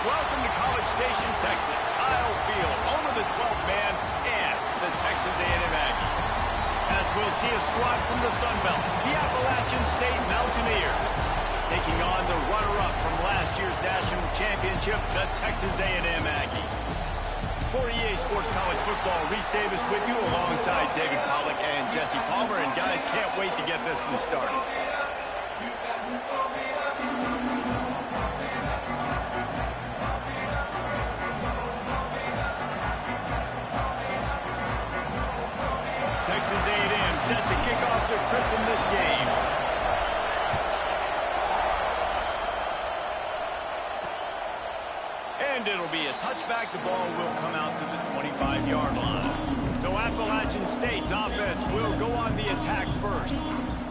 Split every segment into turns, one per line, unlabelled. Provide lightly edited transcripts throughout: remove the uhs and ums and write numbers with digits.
Welcome to College Station, Texas. Kyle Field, home of the 12th man and the Texas A&M Aggies. As we'll see a squad from the Sun Belt, the Appalachian State Mountaineers, taking on the runner-up from last year's national championship, the Texas A&M Aggies. For EA Sports College Football, Reese Davis with you alongside David Pollack and Jesse Palmer. And guys, can't wait to get this one started. Texas A&M set to kick off to christen this game. And it'll be a touchback. The ball will come out to the 25-yard line. So Appalachian State's offense will go on the attack first.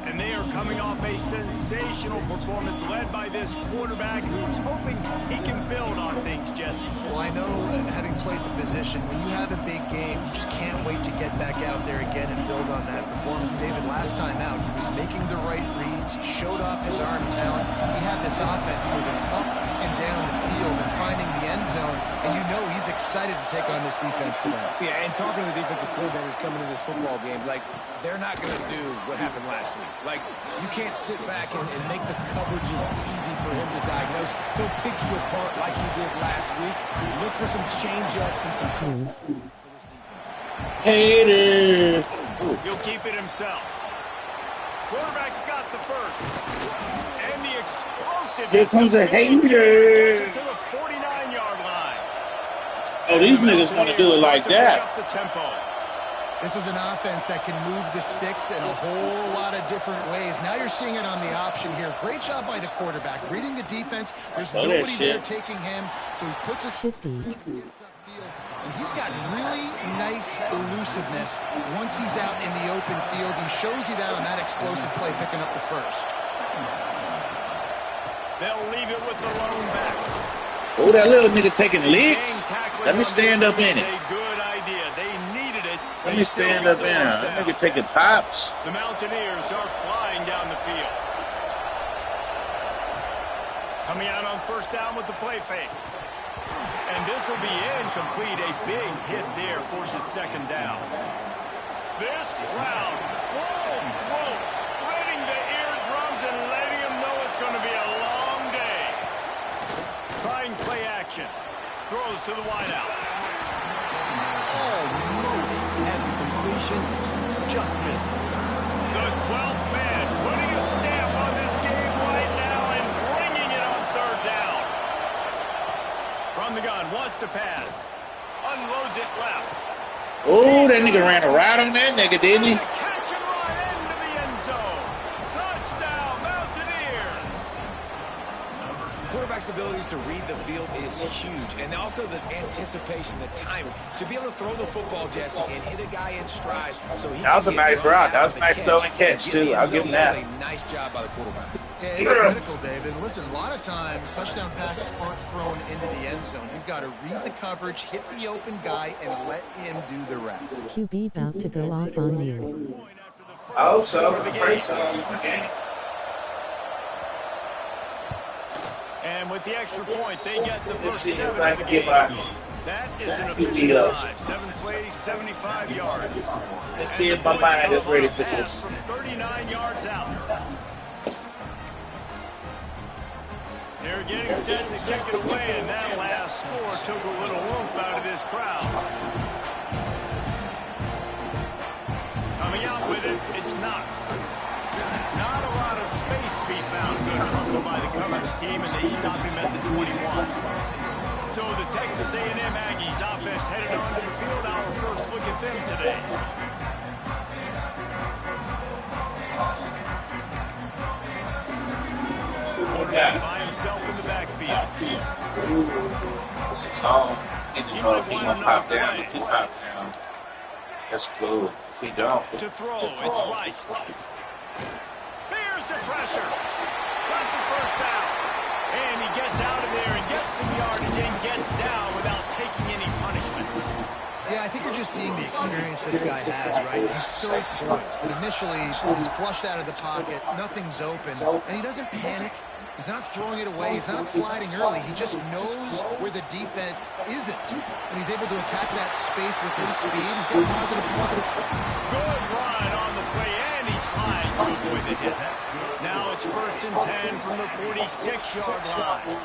And they are coming off a sensational performance led by this quarterback who's hoping he can build on things, Jesse.
Well, I know, having played the position, when you have a big game, you just can't wait to get back out there again and build on that performance. David, last time out, he was making the right reads. He showed off his arm talent. He had this offense moving up and down the field and finding the end zone. And you know he's excited to take on this defense today.
Yeah, and talking to the defensive coordinators coming to this football game, like, they're not going to do what happened last week. Like, you can't sit back and make the coverages easy for him to diagnose. He'll pick you apart like he did last week. Look for some change-ups and some consistency for this defense.
Haters.
He'll keep it himself. Quarterback's got the first. And the explosive.
Here comes a hater.
To the 49-yard line.
Oh, these niggas want to do it like that.
Up the tempo.
This is an offense that can move the sticks in a whole lot of different ways. Now you're seeing it on the option here. Great job by the quarterback. Reading the defense. There's nobody there taking him. So he puts his 50. And he's got really nice elusiveness once he's out in the open field. He shows you that on that explosive play, picking up the first.
They'll leave it with the lone back.
Oh, that little nigga taking licks. Let me stand up in it.
Good idea. They needed it.
Let me stand up in it. That nigga taking pops.
The Mountaineers are flying down the field. Coming out on first down with the play fake. And this will be incomplete. A big hit there forces second down. This crowd, full throat, spreading the eardrums and letting them know it's going to be a long day. Trying play action. Throws to the wideout. Almost has the completion. Just missed it. The 12th man putting a stamp on this game right now and bringing it on third down. From the gun, wants to pass. Unloads it left.
Oh, that nigga ran a ride on that nigga, didn't he?
Catch it right into the end zone. Touchdown, Mountaineers.
Quarterback's abilities to read the field is huge. And also the anticipation, the timing. To be able to throw the football, Jesse, and hit a guy in stride. So he
that was a nice route. That was a nice throw and catch, too. I'll give him that.
That was a nice job by the quarterback.
Yeah, it's critical, David. Listen, a lot of times, touchdown passes aren't thrown into the end zone. You've got to read the coverage, hit the open guy, and let him do the rest.
QB about to go off on you.
I hope so. Pray so. Okay.
And with the extra point, they get the first 7
if
of
I
the
can
game.
get my
That is an official drive. 7 plays, 75 yards.
Let's see if my mind is ready for this.
From 39 yards out. They're getting set to kick it away, and that last score took a little oomph out of this crowd. Coming out with it, it's Knox. Not a lot of space to be found. Good hustle by the coverage team, and they stop him at the 21. So the Texas A&M Aggies offense headed onto the field. Our first look at them today. By himself in the backfield.
This is all. He know if he gonna pop down, if he pop down. That's cool. If he don't.
To throw, it's Rice. Bears the pressure. Got the first down. And he gets out of there and gets some yardage and gets down without taking any punishment.
Yeah, I think you're just seeing the experience this guy has, right? He's so poised that initially he's flushed out of the pocket, nothing's open, and he doesn't panic. He's not throwing it away. He's not sliding early. He just knows where the defense isn't, and he's able to attack that space with his speed. He's got positive points.
Good run on the play, and he slides to avoid the hit. Now it's 1st and 10 from the 46-yard line.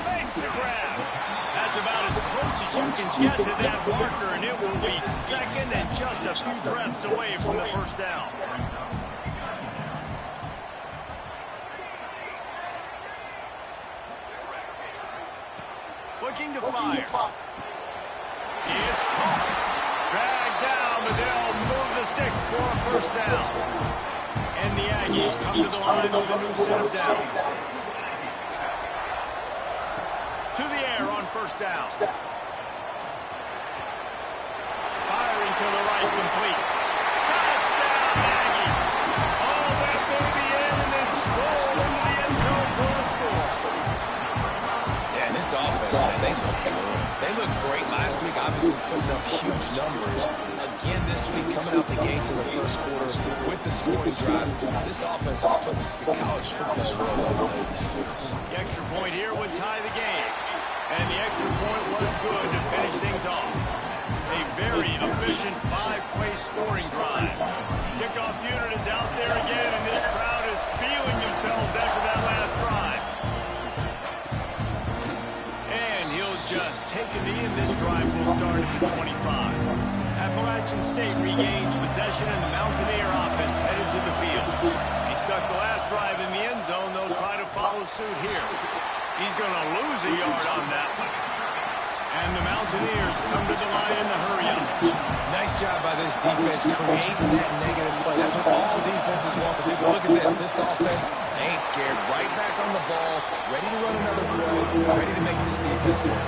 Makes the grab. That's about as close as you can get to that marker, and it will be 2nd and just a few breaths away from the 1st down. Looking to fire. It's caught. Dragged down, but they'll move the sticks for a 1st down. And the Aggies come to the line with a new set of downs. To the air on 1st down. Firing to the right, complete. Touchdown, Aggies. Oh, that baby in and then strolled into the end zone for the score.
Yeah, and this offense, man, they look good. They looked great last week, obviously putting up huge numbers. Again this week, coming out the gates in the 1st quarter with the scoring drive. This offense has put the college football world on notice.
The extra point here would tie the game. And the extra point was good to finish things off. A very efficient 5-play scoring drive. Kickoff unit is out there again, and this crowd is feeling themselves after that last drive. And he'll just take a knee, and this drive will start at the 25. Appalachian State regains possession, and the Mountaineer offense headed to the field. He stuck the last drive in the end zone. They'll try to follow suit here. He's going to lose a yard on that one. And the Mountaineers come to the line in the hurry-up.
Nice job by this defense creating that negative play. That's what all defenses want to do. But look at this. This offense, they ain't scared. Right back on the ball, ready to run another play, ready to make this defense work.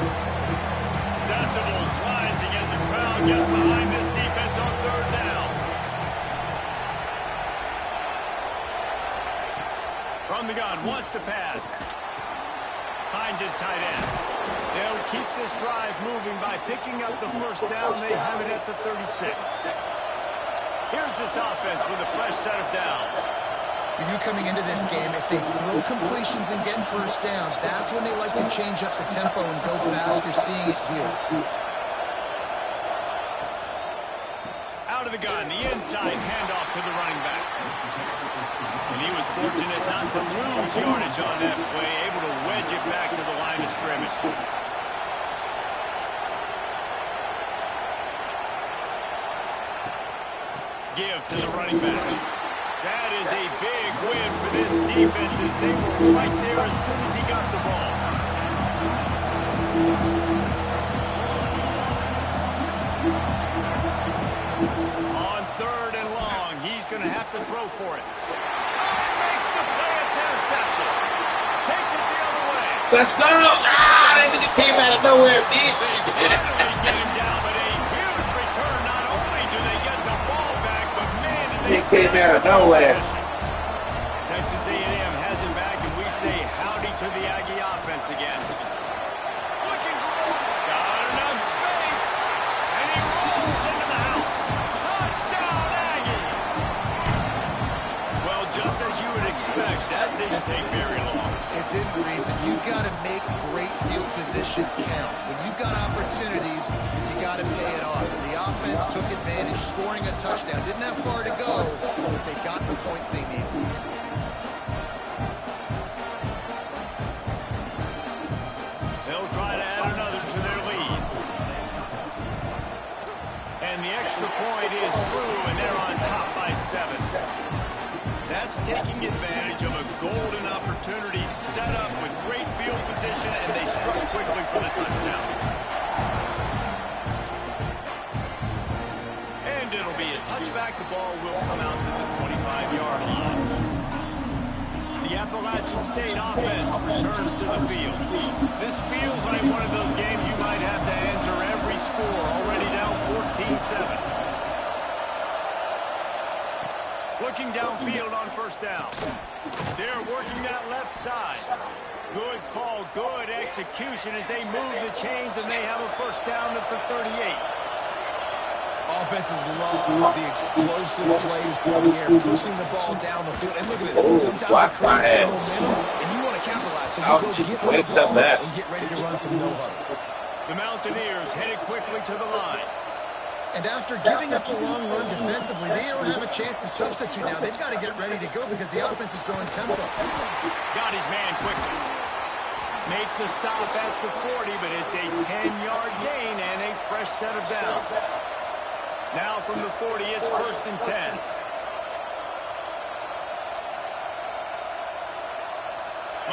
Decibels rising as the crowd gets behind this defense on 3rd down. From the gun, wants to pass. Finds his tight end. They'll keep this drive moving by picking up the 1st down. They have it at the 36. Here's this offense with a fresh set of downs.
You knew coming into this game, if they throw completions and get 1st downs, that's when they like to change up the tempo and go fast. You're seeing it here.
Out of the gun, the inside handoff to the running back. And he was fortunate not to lose yardage on that play, able to wedge it back to the line of scrimmage. Give to the running back. That is a big win for this defense as they were right there as soon as he got the ball. On 3rd and long, he's going to have to throw for it. Makes the play, it's intercepted. Takes it the other way.
Let's go! That nigga came out of nowhere, bitch.
They finally get him down, but a huge return. Not only do they get the ball back, but man, did they
came out of nowhere.
Texas A&M has him back, and we say howdy to the Aggie offense again. Looking for more. Got enough space, and he rolls into the house. Touchdown, Aggie! Well, just as you would expect, that didn't take very long.
It didn't, Reese. You've got to make great field position count. When you've got opportunities, you got to pay it off. And the offense took advantage, scoring a touchdown. Didn't have far to go, but they got the points they needed.
They'll try to add another to their lead. And the extra point is true, and they're on top by 7. That's taking advantage of a golden opportunity set up with great field position, and they struck quickly for the touchdown. And it'll be a touchback. The ball will come out to the 25-yard line. The Appalachian State offense returns to the field. This feels like one of those games you might have to answer every score, already down 14-7. Looking downfield on first down. They're working that left side. Good call, good execution as they move the chains, and they have a first down at the 38.
Offenses love the explosive plays through the air, pushing the ball down the field. And look at this. Sometimes it creates some momentum, and you want to capitalize. So you go get on the ball and get ready to run some no-huddle.
The Mountaineers headed quickly to the line.
And after giving up a long run defensively, they don't have a chance to substitute now. They've got to get ready to go because the offense is going tempo.
Got his man quickly. Make the stop at the 40, but it's a 10-yard gain and a fresh set of downs. Now from the 40, it's 1st and 10.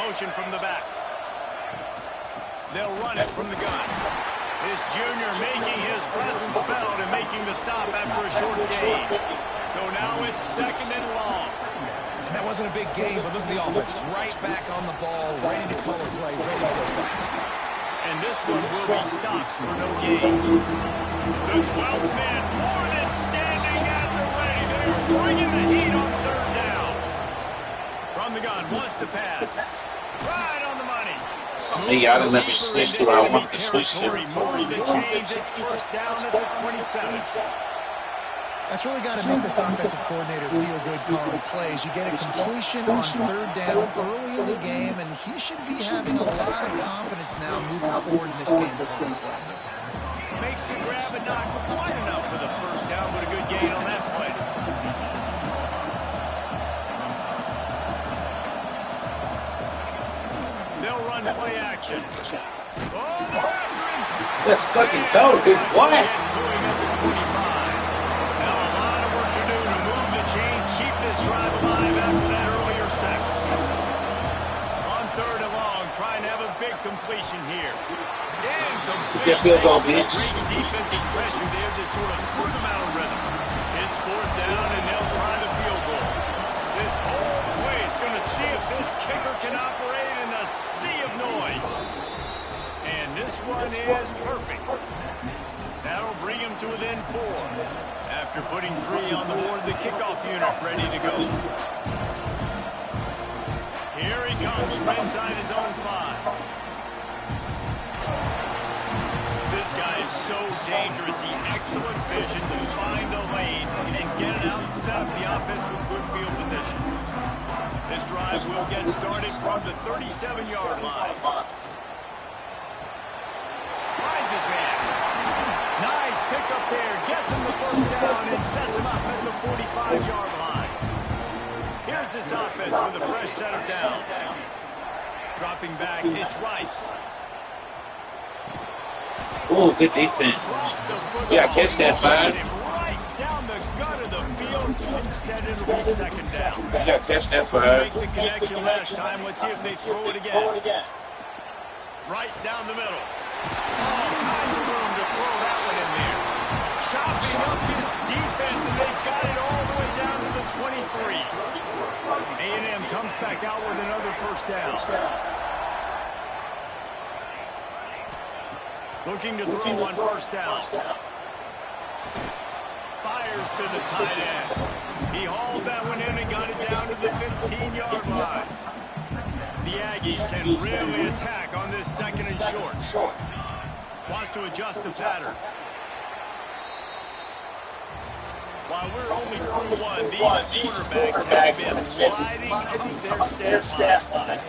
Motion from the back. They'll run it from the gun. This junior making his presence felt and making the stop after a short gain. So now it's 2nd and long.
And that wasn't a big gain, but look at the offense. Right back on the ball, ready to call a play, ready to go fast.
And this one will be stopped for no gain. The 12th man more than standing at the ready. They're bringing the heat on 3rd down. From the gun, wants to pass. Right on the money.
Me, I didn't let me switch to where I wanted to switch to.
Move the change. It's first down at the 27.
That's really got to make this offensive coordinator feel good calling plays. You get a completion on 3rd down early in the game, and he should be having a lot of confidence now moving forward in this game. Plays.
Makes the grab and not quite enough for the first down, but a good gain on that play. They'll run play action. Oh, they're after him.
Let's fucking go, dude. What?
Keep this drive alive after that earlier sack. On 3rd and long, trying to have a big completion here.
Get field goal, bitch.
Great defensive pressure there that sort of threw them out of rhythm. It's 4th down, and they'll try the field goal. This whole play is going to see if this kicker can operate in the sea of noise. And this one is perfect. That'll bring him to within 4. After putting 3 on the board, the kickoff unit ready to go. Here he comes from inside his own 5. This guy is so dangerous. The excellent vision to find a lane and get it out and set up the offense with good field position. This drive will get started from the 37-yard line. Finds his man. Nice pick up there. Gets him the first down and sets him up at the 45-yard line. Here's this offense with a fresh set of downs. Dropping back, it's Rice.
Oh, good defense. Yeah, catch that, man.
Right down the gut of the field. Instead, it'll be 2nd down.
Yeah, catch that, man.
Make the connection last time. Let's see if they throw it again. Right down the middle. All kinds of room to throw that one in there. Chopping up his defense, and they've got it all the way down to the 23. A&M comes back out with another first down. Looking to throw on first down. Fires to the tight end. He hauled that one in and got it down to the 15-yard line. The Aggies can really attack on this 2nd and short. Wants to adjust the pattern. While we're only through 1, these quarterbacks have been lighting up their stat line.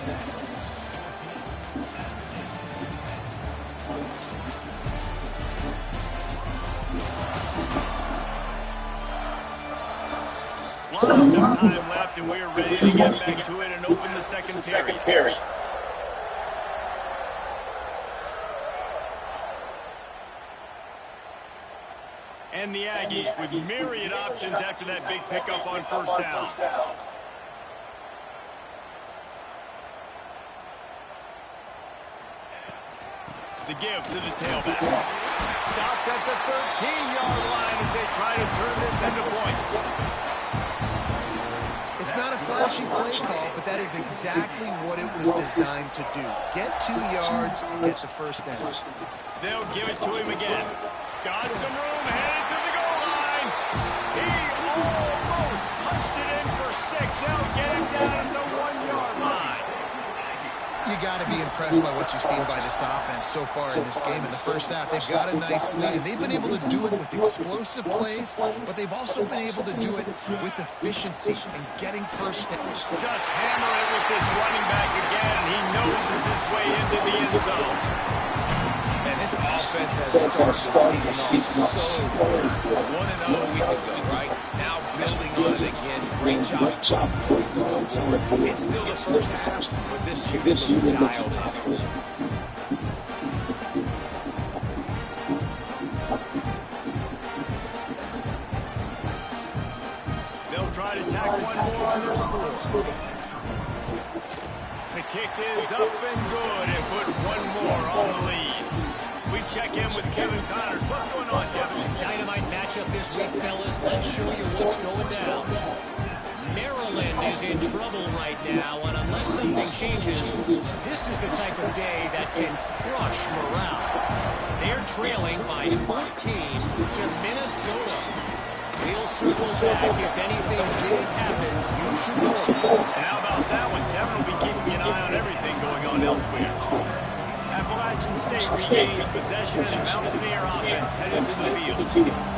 Lots of time left, and we're ready to get back to it and open the second period. And the Aggies with myriad options after that big pickup on first down. The give to the tailback. Stopped at the 13-yard line as they try to turn this into points.
It's not a flashy play call, but that is exactly what it was designed to do. Get 2 yards, get the first down.
They'll give it to him again. Got some room, headed to the goal line. He almost punched it in They'll get him down at the 1-yard line.
You got to be impressed by what you've seen by this offense so far in this game. In the first half, they've got a nice lead, and they've been able to do it with explosive plays, but they've also been able to do it with efficiency and getting first downs.
Just hammer it with this running back again. He noses his way into the end zone.
And this offense has started the season off so good. 1-0 week ago, right? Now building on it again. Great job. It's still the first half, but this unit looks dialed in.
They'll try to tack one more on their score. The kick is up and good and put one more on the lead. We check in with Kevin Connors. What's going on, Kevin?
Dynamite matchup this week, fellas. Let's show you what's going down. Maryland is in trouble right now, and unless something changes, this is the type of day that can crush morale. They're trailing by 14 to Minnesota. We'll circle back if anything big happens. You should know.
And how about that one? Kevin will be keeping an eye on everything going on elsewhere. Appalachian State regains possession and Mountaineer offense headed to the field.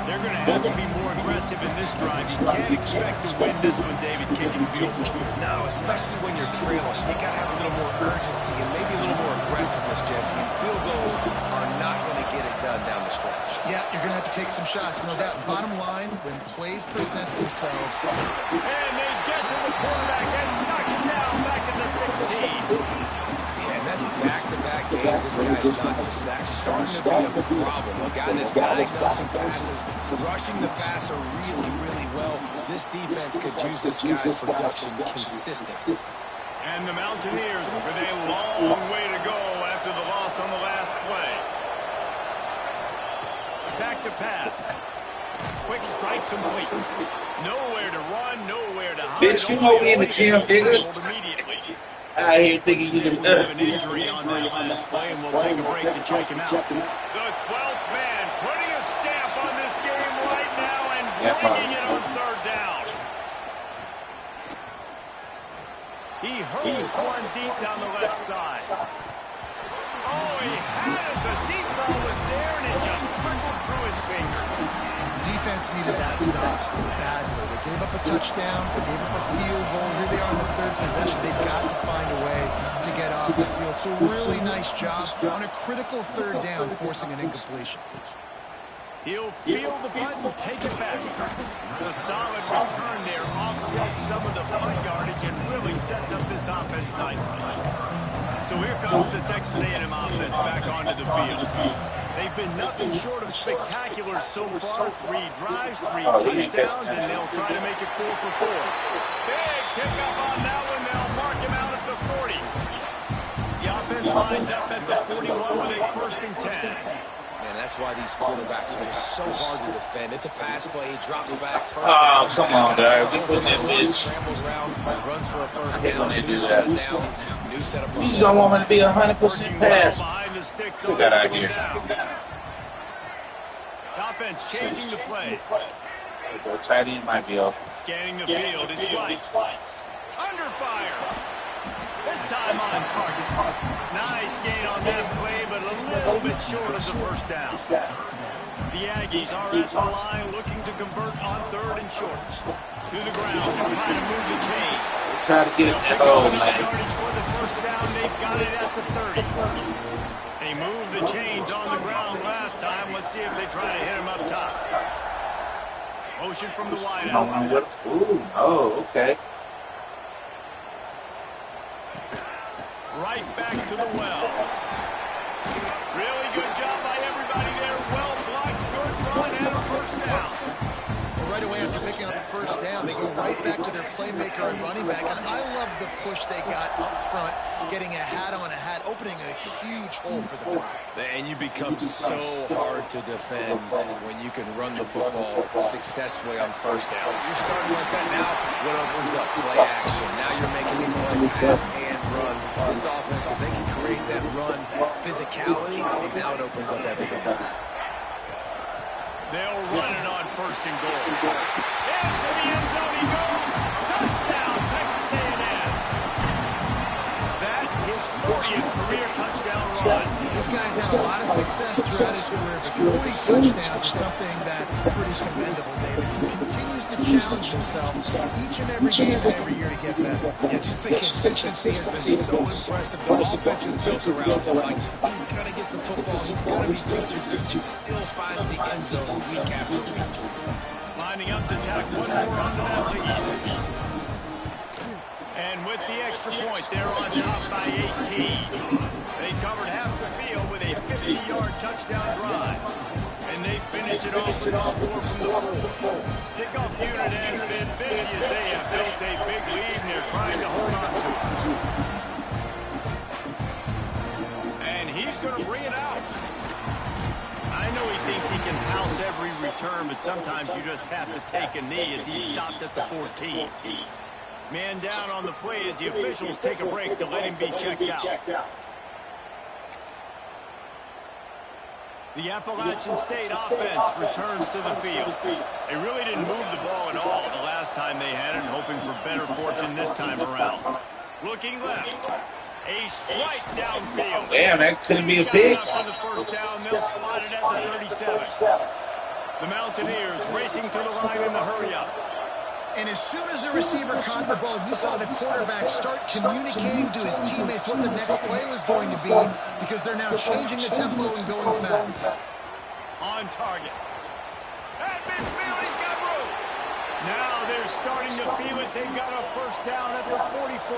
They're going to have to be more aggressive in this drive. You can't expect to win this one, David, kicking field goals.
No, especially when you're trailing. You got to have a little more urgency and maybe a little more aggressiveness, Jesse. Field goals are not going to get it done down the stretch.
Yeah, you're going to have to take some shots, no doubt. Bottom line, when plays present themselves.
And they get to the quarterback and knock him down back in the 16.
And that's back-to-back games. This guy's not to sack. Starting to be a problem. A guy that's diagnosing passes, rushing the passer really, really well. This defense could use this guy's production consistently.
And the Mountaineers with a long way to go after the loss on the last play. Back to pass. Quick strike complete. Nowhere to run, nowhere to hide.
Bitch, you know we in the gym, nigga. I ain't thinking you can do
an injury on that last play, and we'll take a break to check him out. The 12th man putting a stamp on this game right now and bringing it on third down. He hurls one deep down the left side. Oh, he had it. The deep ball was there, and it just trickled through his fingers.
Defense needed that stop badly. They gave up a touchdown. They gave up a field goal. Here they are in the third possession. They've got to find a way to get off the field. So really nice job on a critical third down, forcing an incompletion.
He'll feel the punt and take it back. The solid return there offsets some of the punt yardage and really sets up this offense nicely. So here comes the Texas A&M offense back onto the field. They've been nothing short of spectacular so far. 3 drives, 3 touchdowns, and they'll try to make it 4 for 4. Big pickup on that one. They'll mark him out at the 40. The offense lines up at the 41 with a 1st and 10.
And that's why these quarterbacks are just so hard to defend. It's a pass play. He drops back.
Oh, come on, guys. We put that bitch.
Scrambles around, runs for a first
They're
down.
going to do that.
New set of
You don't want me to be 100% pass. Look at out here.
The offense changing the play.
The tight end might be up.
Scanning the field. It's Rice. Under fire. This time on target. Nice gain on that play, but a little bit short of the first down. The Aggies are at the line looking to convert on 3rd and short. To the ground and try to move the chains.
Try to get it at home, man.
For the first down, they've got it at the 30. They moved the chains on the ground last time. Let's see if they try to hit him up top. Motion from the wideout.
Ooh, oh, okay.
Right back to the well. Really good job by everybody there. Well blocked, good run, and a first down.
Well, right away after picking up a first down, they go right back to their playmaker and running back. And I love the push they got up front, getting a hat on a hat, opening a huge hole for the block.
And you become so hard to defend when you can run the football successfully on first down. You're starting like that now. What opens up? Play action. Now you're making me play pass and run. This offense, if they can create that run physicality, now it opens up everything else.
They'll run it on 1st and goal. Into the end zone he goes. Touchdown, be his career touchdown run.
This guy's had a lot of success throughout his career, but 40 touchdowns is something that's pretty commendable, David. He continues to challenge himself each and every game and every year to get better.
Yeah, just the consistency has been so impressive. The offense is built around him. Like, he's going to get the football. He's going to be featured. He still finds the end zone week after week.
Lining up to tack one more onto that lead. And with the extra point, they're on top by 18. They covered half the field with a 50-yard touchdown drive. And they finish it off with a score from the 4. Kickoff unit has been busy as they have built a big lead, and they're trying to hold on to it. And he's going to bring it out. I know he thinks he can house every return, but sometimes you just have to take a knee as he stopped at the 14. Man down on the play as the officials take a break to let him be checked out. The Appalachian State offense returns to the field. They really didn't move the ball at all the last time they had it, hoping for better fortune this time around. Looking left. A strike downfield.
Damn, that couldn't be a pick.
For the first down, they'll spot it at the 37. The Mountaineers racing to the line in the hurry-up.
And as soon as the receiver caught the ball, you saw the quarterback start communicating to his teammates what the next play was going to be, because they're now changing the tempo and going fast.
On target. At midfield, he's got room. Now they're starting to feel it. They've got a first down at the 44.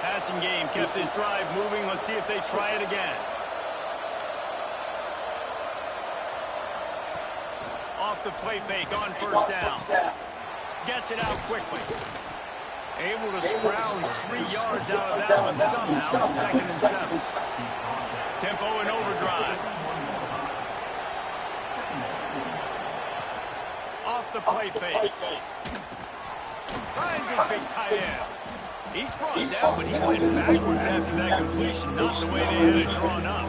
Passing game kept this drive moving. Let's see if they try it again. Off the play fake on first down. Gets it out quickly. Able to scrounge 3 yards out of that one somehow. It's 2nd and 7. Tempo and overdrive. Off the play fake. Finds his big tight end. He's brought down, but he went backwards after that completion, not the way they had it drawn up.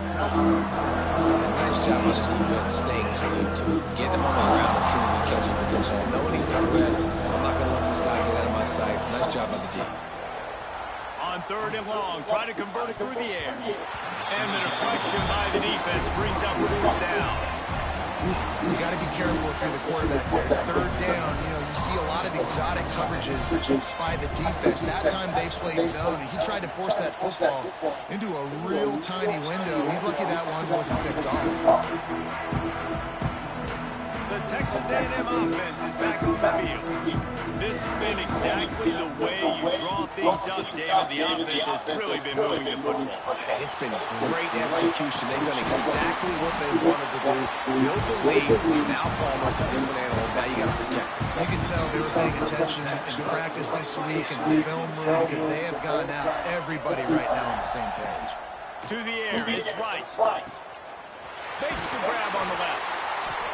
Nice job on the defense, staying glued to it, getting him on the ground as soon as he catches the football. Knowing he's a threat, I'm not going to let this guy get out of my sights. Nice job by the D.
On 3rd and long, trying to convert it through the air. And the deflection by the defense brings up 4th down.
You got to be careful if you're the quarterback there. 3rd down, you see a lot of exotic coverages by the defense. That time they played zone, and he tried to force that football into a real tiny window. He's lucky that one wasn't picked off.
The Texas A&M offense is back on the field. This has been exactly the way you draw things up, David. The offense has really been moving the football.
And it's been great execution. They've done exactly what they wanted to do. Build the lead. Now Palmer's a different animal. Now you got to protect him.
You can tell they were paying attention in practice this week in the film room, because they have gone out, everybody right now on the same page.
To the air, it's Rice. Makes the grab on the left.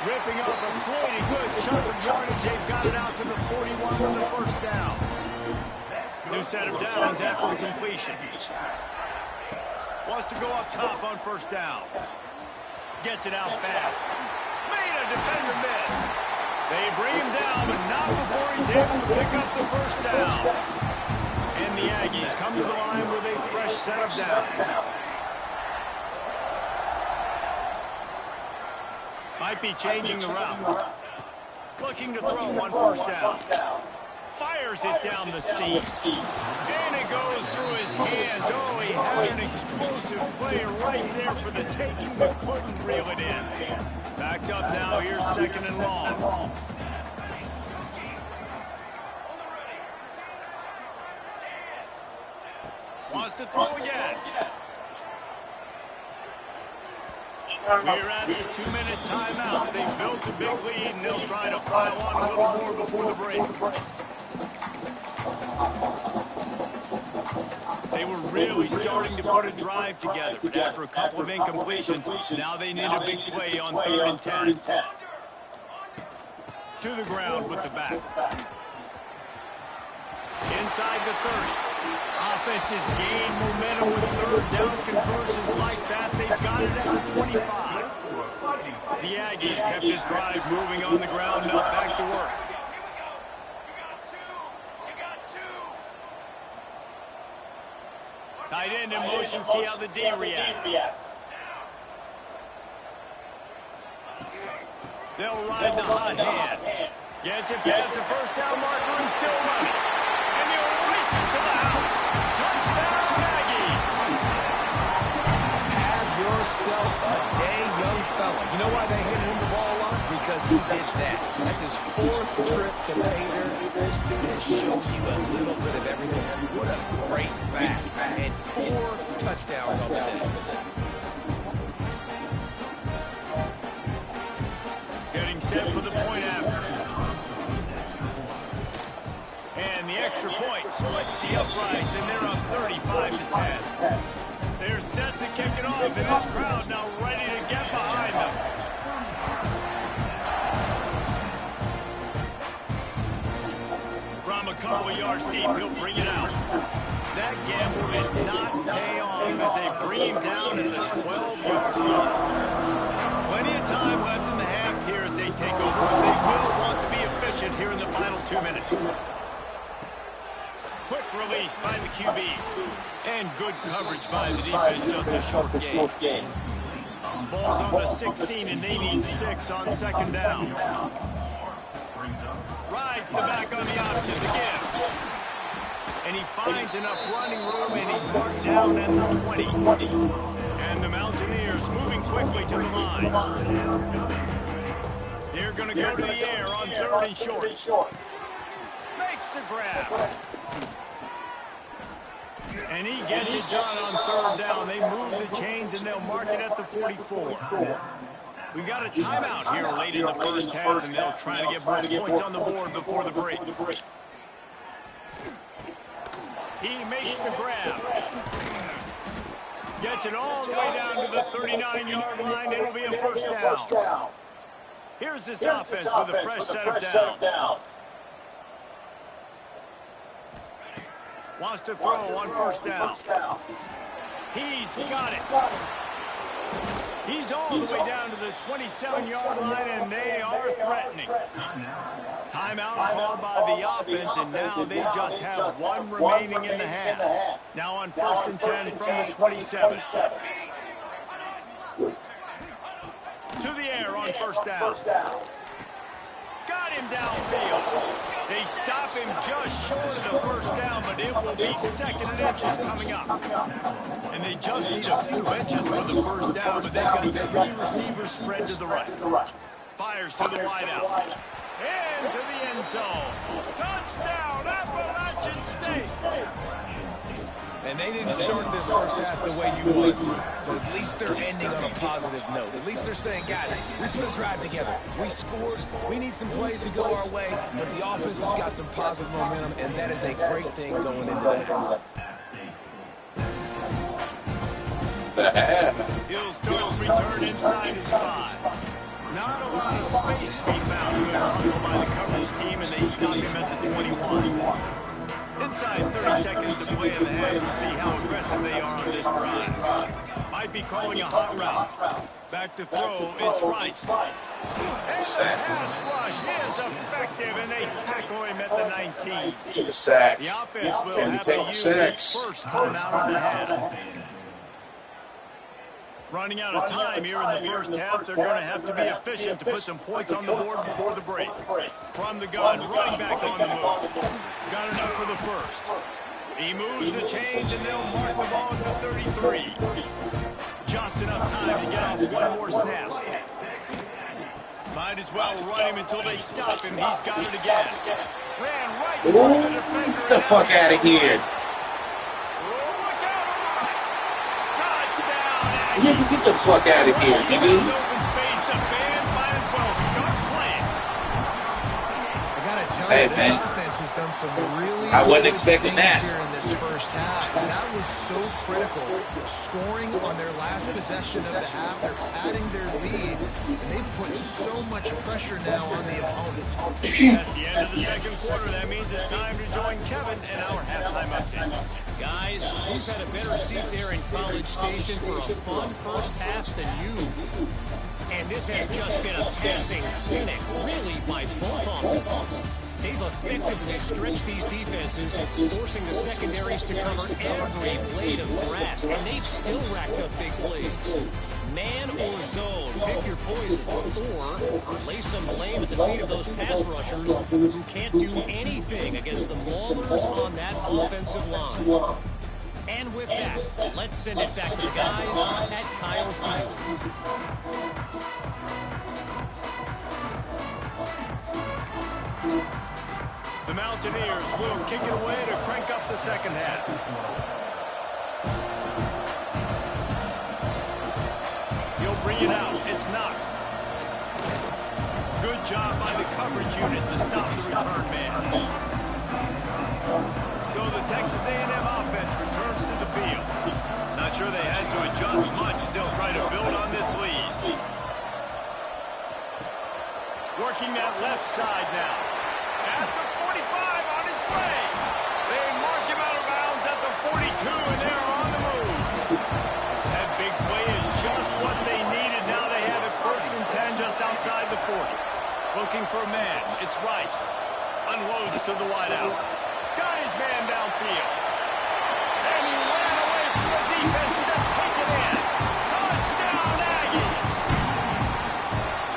Ripping off a pretty good chunk of yardage. They've got it out to the 41 on the first down. New set of downs after the completion. Wants to go up top on first down. Gets it out fast. Made a defender miss. They bring him down, but not before he's able to pick up the first down. And the Aggies come to the line with a fresh set of downs. Might be changing the route. Looking to throw on first down. Fires it down the seam. And it goes through his hands. Oh, he had an explosive play right there for the taking, but couldn't reel it in. Backed up now. Here's 2nd and long. Wants to throw again. We're at the 2-minute timeout. They built a big lead, and they'll try to pile on a little more before the break. They were really starting to put a drive together, but after a couple of incompletions, now they need a big play on 3rd and 10. To the ground with the back. Inside the 30. Offenses gain momentum with 3rd down conversions like that. They've got it at the 25. The Aggies kept this drive moving on the ground, now back to work. Tight end in motion, see how the D reacts. They'll ride the hot hand. Gets it past the first down marker and still running. And they'll race it to the house. Touchdown, Aggies.
Have yourself a day, young fella. You know why they handed him the ball a lot? Because he did that. That's his 4th trip to pay dirt. This dude has shown you a little bit of everything. What a great back. And 4 touchdowns on the day.
Getting set for the point after. And the extra point splits the uprights, and they're up 35-10. They're set to kick it off, and this crowd now ready to get behind them. From a couple of yards deep, he'll bring it out. That gamble did not pay off as they bring him down at the 12-yard line. Plenty of time left in the half here as they take over, but they will want to be efficient here in the final 2 minutes. Quick release by the QB. And good coverage by the defense, just a short gain. Ball's on the 16, and they need 6 on second down. Rides the back on the option, the give. And he finds enough running room, and he's marked down at the 20. And the Mountaineers moving quickly to the line. They're going to go to the air on 3rd and short. Makes the grab. And he gets it done on 3rd down. They move the chains, and they'll mark it at the 44. We got a timeout here late in the first half, and they'll try to get more points on the board before the break. He makes the grab. Gets it all the way down to the 39-yard line. It'll be a first down. Here's this offense with a fresh set of downs. Wants to throw on first down. He's got it. He's all the way down to the 27-yard line, and they are threatening. Timeout called by the offense, and now they just have 1 remaining in the half. Now on 1st and 10 from the 27. To the air on first down. Got him downfield. They stop him just short of the first down, but it will be 2nd and inches coming up. And they just need a few inches for the first down, but they've got 3 receivers spread to the right. Fires to the wideout. Into the end zone. Touchdown, Appalachian State.
And they didn't start this first half the way you wanted to, but at least they're ending on a positive note. At least they're saying, guys, we put a drive together. We scored. We need some plays to go our way, but the offense has got some positive momentum, and that is a great thing going into the half.
He'll start return inside his 5. Not a lot of space to be found. Good hustle by the coverage team, and they stop him at the 21. Inside 30 seconds to play in the half. We'll see how aggressive they are on this drive. Might be calling a hot route. Back to throw, it's Rice. And the pass rush is effective, and they tackle him at the 19.
Took a sack.
The offense will have to use its first time out of the half. Running out of time here in the first half. They're going to have to be efficient to put some points on the board before the break. From the gun, running back on the move. Got enough for the first. He moves the chains, and they'll mark the ball at the 33. Just enough time to get off 1 more snap. Might as well run him until they stop him. He's got it again. Ran right through the defender.
Get the fuck out of here. Get the fuck out of here, nigga.
Hey, this offense has done some really
I wasn't expecting that
here in this first half. That was so critical. Scoring on their last possession of the half, they're padding their lead, and they've put so much pressure now on the opponent.
That's the end of the second quarter. That means it's time to join Kevin and our halftime update.
Guys, who's had a better seat there in College Station for a fun first half than you? And this has just been a passing clinic, really, by both offenses. They've effectively stretched these defenses, forcing the secondaries to cover every blade of grass, and they've still racked up big plays. Man or zone, pick your poison, or lay some blame at the feet of those pass rushers who can't do anything against the maulers on that offensive line. And with that, let's send it back to the guys at Kyle Field.
The Mountaineers will kick it away to crank up the second half. He'll bring it out. It's Knox. Good job by the coverage unit to stop the return man. So the Texas A&M offense returns to the field. Not sure they had to adjust much as they'll try to build on this lead. Working that left side now. At the 45 on its way. They mark him out of bounds at the 42, and they're on the move. That big play is just what they needed. Now they have it 1st and 10 just outside the 40. Looking for a man. It's Rice. Unloads to the wideout. Got his man downfield. And he ran away from the defense to take it in. Touchdown, Aggie!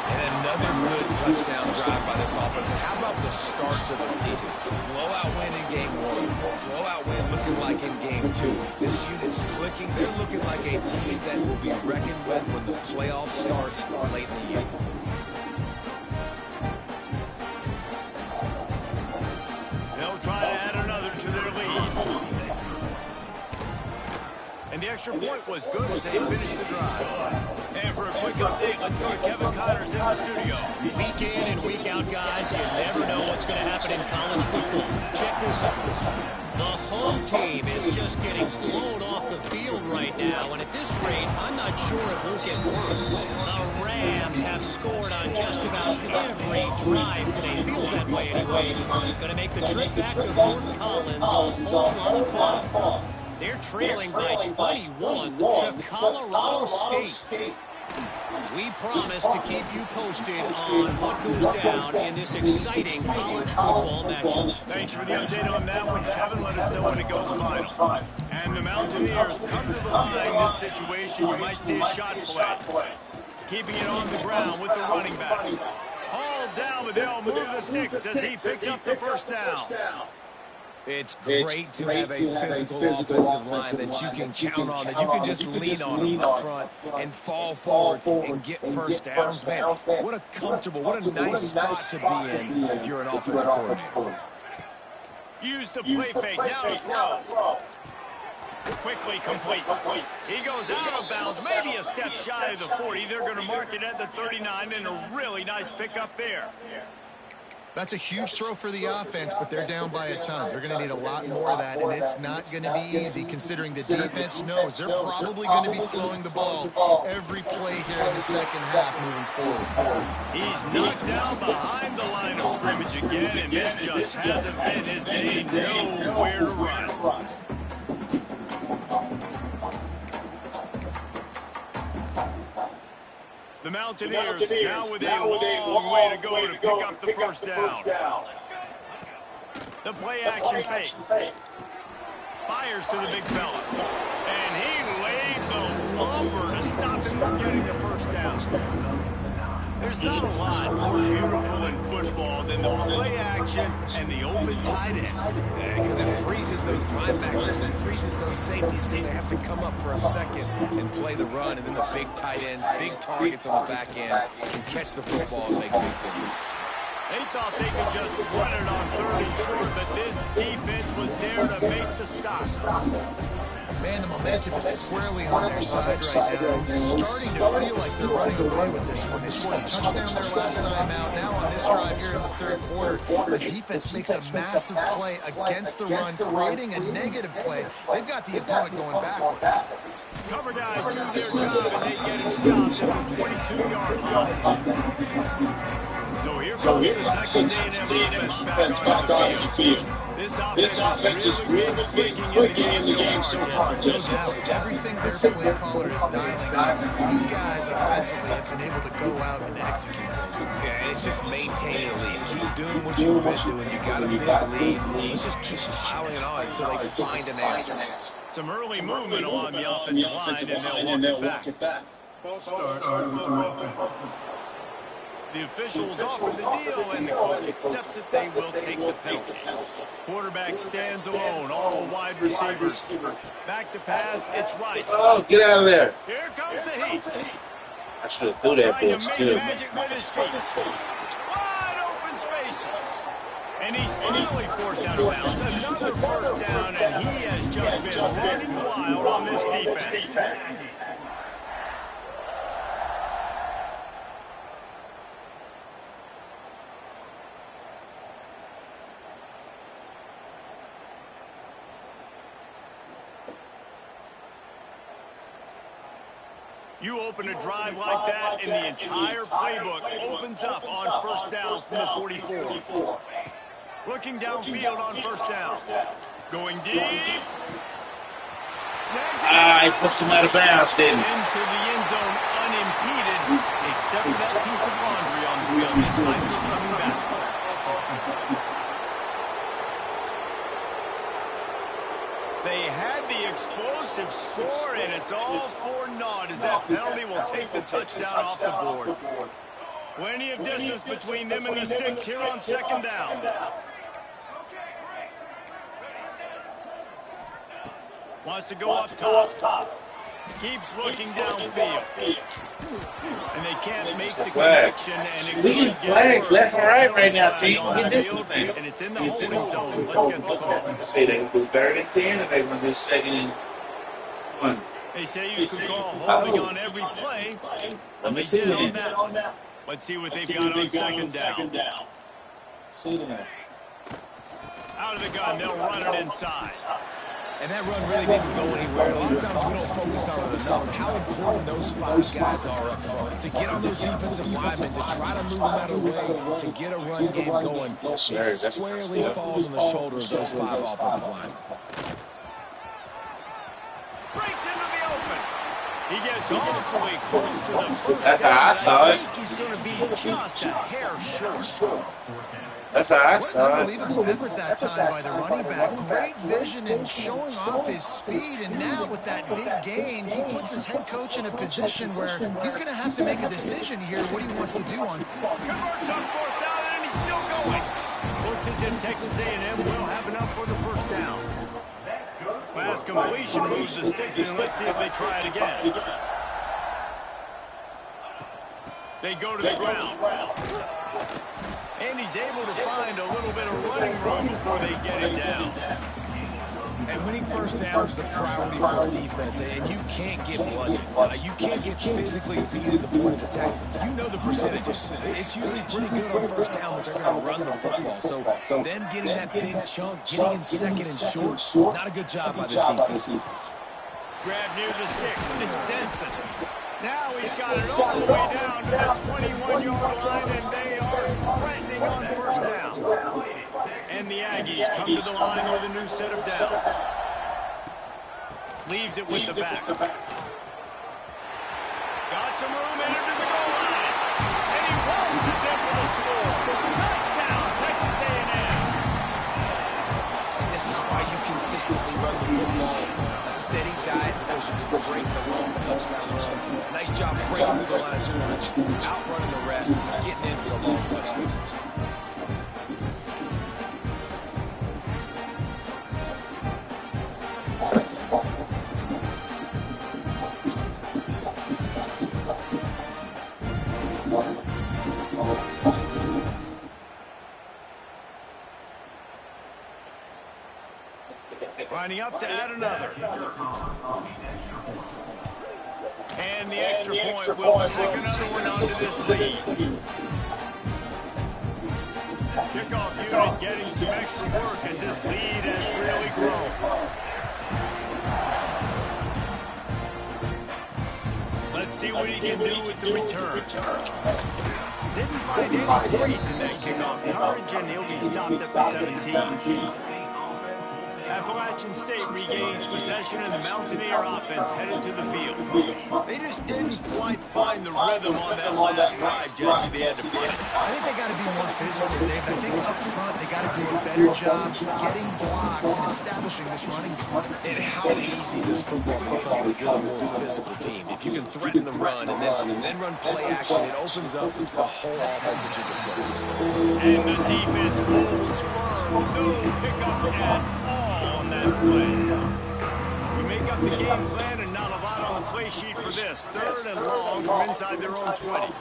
And another good touchdown drive by this offense. How about the starts of the season? Blowout win in game 1. Blowout win looking like in game 2. This unit's clicking. They're looking like a team that will be reckoned with when the playoffs start late in the year.
Try to add another to their lead. And the extra point was good as they finished the drive. And for a quick update, let's go to Kevin Connors in the studio.
Week in and week out, guys, you never know what's going to happen in college football. Check this out. The home team is just getting blown off the field right now, and at this rate, I'm not sure it won't get worse. The Rams have scored on just about every drive today. Feels that way anyway. Going to make the trip back to Fort Collins a whole lot of fun. They're trailing by 21 to Colorado State. We promise to keep you posted on what goes down in this exciting college football matchup.
Thanks for the update on that one, Kevin. Let us know when it goes final. And the Mountaineers come to the line. This situation, you might see a shot play. Keeping it on the ground with the running back. Hauled down, but they'll move the sticks as he picks up the first down.
It's great to have a physical offensive line that you can count on, that you can just lean on up front and fall forward and get first downs. Man, what a comfortable, what a nice spot to be in if you're an offensive coordinator.
Use the play fake, now to throw. Quickly complete. He goes out of bounds, maybe a step shy of the 40. They're going to mark it at the 39, and a really nice pickup there.
That's a huge throw for the offense, but they're down by a ton. They're going to need a lot more of that, and it's not going to be easy considering the defense knows they're probably going to be throwing the ball every play here in the second half moving forward.
He's knocked down behind the line of scrimmage again, and this just hasn't been his day. Nowhere to run. The Mountaineers now with a long way to go to pick up the first down. The play action fake. Fires to the big fella. And he laid the lumber to stop him from getting the first down. There's not a lot more beautiful in football than the play action and the open tight end.
Because it freezes those linebackers and freezes those safeties because they have to come up for a second and play the run. And then the big tight ends, big targets on the back end can catch the football and make big plays.
They thought they could just run it on 3rd and short, but this defense was there to make the stop.
Man, the momentum is squarely on their side right now. It's starting to feel like they're running away with this one. They scored a touchdown their last time out. Now on this drive here in the 3rd quarter, the defense makes a massive play against the run, creating a negative play. They've got the opponent going backwards.
Cover guys do their job, and they get him stopped at the 22-yard line. So here comes the Texas A&M offense back on the field. This offense is really big in the game so far.
No doubt. Everything their play caller is dialing up, these guys offensively have been able to go out and execute.
Yeah, and it's just maintaining the lead. Keep doing what you've been doing. You got a big lead. Let's just keep piling it on until they find an answer.
Some early movement along the offensive line, and they'll walk it back.
False start.
The officials offer the deal, and the coach accepts that they will take the penalty. Quarterback stands alone, all wide receivers. Back to pass, it's Rice.
Oh, get out of there.
Here comes the heat.
I should have threw that bitch, too.
Magic with his feet. Wide open spaces. And he's finally forced out of bounds. Another first down, and he has just been running wild on this defense. You open a drive like that, and the entire playbook opens up on first down from the 44. Looking downfield on first down. Going deep.
He pushed him out of bounds, didn't he?
Into the end zone unimpeded, except for that piece of laundry on the field. This might be coming back. They had the explosive score, and it's all for naught as that penalty will take the touchdown off the board. Plenty of distance between them and the sticks here on second down. Wants to go up top. Keeps looking downfield. And they can't make the connection. And
we get flags left and right now, team. Get this one.
And it's in the holding zone. Let's get the call.
See, they can do 3rd and 10, and they want to do 2nd and 1.
They say you could call holding on every play.
Let me see
that. Let's see what they've got on second down.
See that.
Out of the gun, they'll run it inside.
And that run really didn't go anywhere. A lot of times we don't focus on it enough. How important those 5 guys are up front. To get on those defensive linemen, to try to move them out of the way, to get a run game going. It squarely falls on the shoulder of those 5 offensive lines.
Breaks into the open. He gets awfully close to the first.
That's how I saw it.
I think he's going to be just a hair short.
That's how I saw it.
Unbelievable effort that time by the running back. Great vision and showing off his speed. And now with that big gain, he puts his head coach in a position where he's going to have to make a decision here what he wants to do on.
Converts on fourth down, and he's still going. Looks as if Texas A&M will have enough for the first down. Pass completion moves the sticks, and let's see if they try it again. They go to the ground. And he's able to find a little bit of running room before they get it down.
And winning first down is a priority for the defense, and you can't get bludgeoned. You can't get physically beat at the point of attack. You know the percentages. It's usually pretty good on first down that they're going to run the football. So them getting that big chunk, getting in second and short, not a good job by this defense.
Grab near the sticks. It's Denson. Now he's got it all the way down to the 21-yard line, and they are threatening on first down. And the Aggies come to the line with a new set of downs. Leaves it with the back. Got some room into the goal line. And he waltzes in for the score. Touchdown, Texas A&M.
This is why you consistently run the football. A steady side knows you can break the long touchdown runs. Nice job breaking through the line of scrimmage, outrunning the rest, and getting in for the long touchdowns.
Lining up to add another. And the extra point will take another one onto this lead. Kickoff unit getting some extra work as this lead has really grown. Let's see what he can do with the return. Didn't find any crease in that kickoff coverage, and he'll be stopped at the 17. Appalachian State regains possession and the Mountaineer offense headed to the field. They just didn't quite find the rhythm on that last drive, Jesse. They had to put it.
I think they got to be more physical, Dave. I think up front they got to do a better job getting blocks and establishing this running game.
And how easy does football become if you're a more physical team? If you can threaten the run and then run play action, it opens up the whole offense at your disposal.
And the defense holds firm. No pickup at all on that play. We make up the game plan and not a lot on the play sheet for this. 3rd and long from inside their own 20.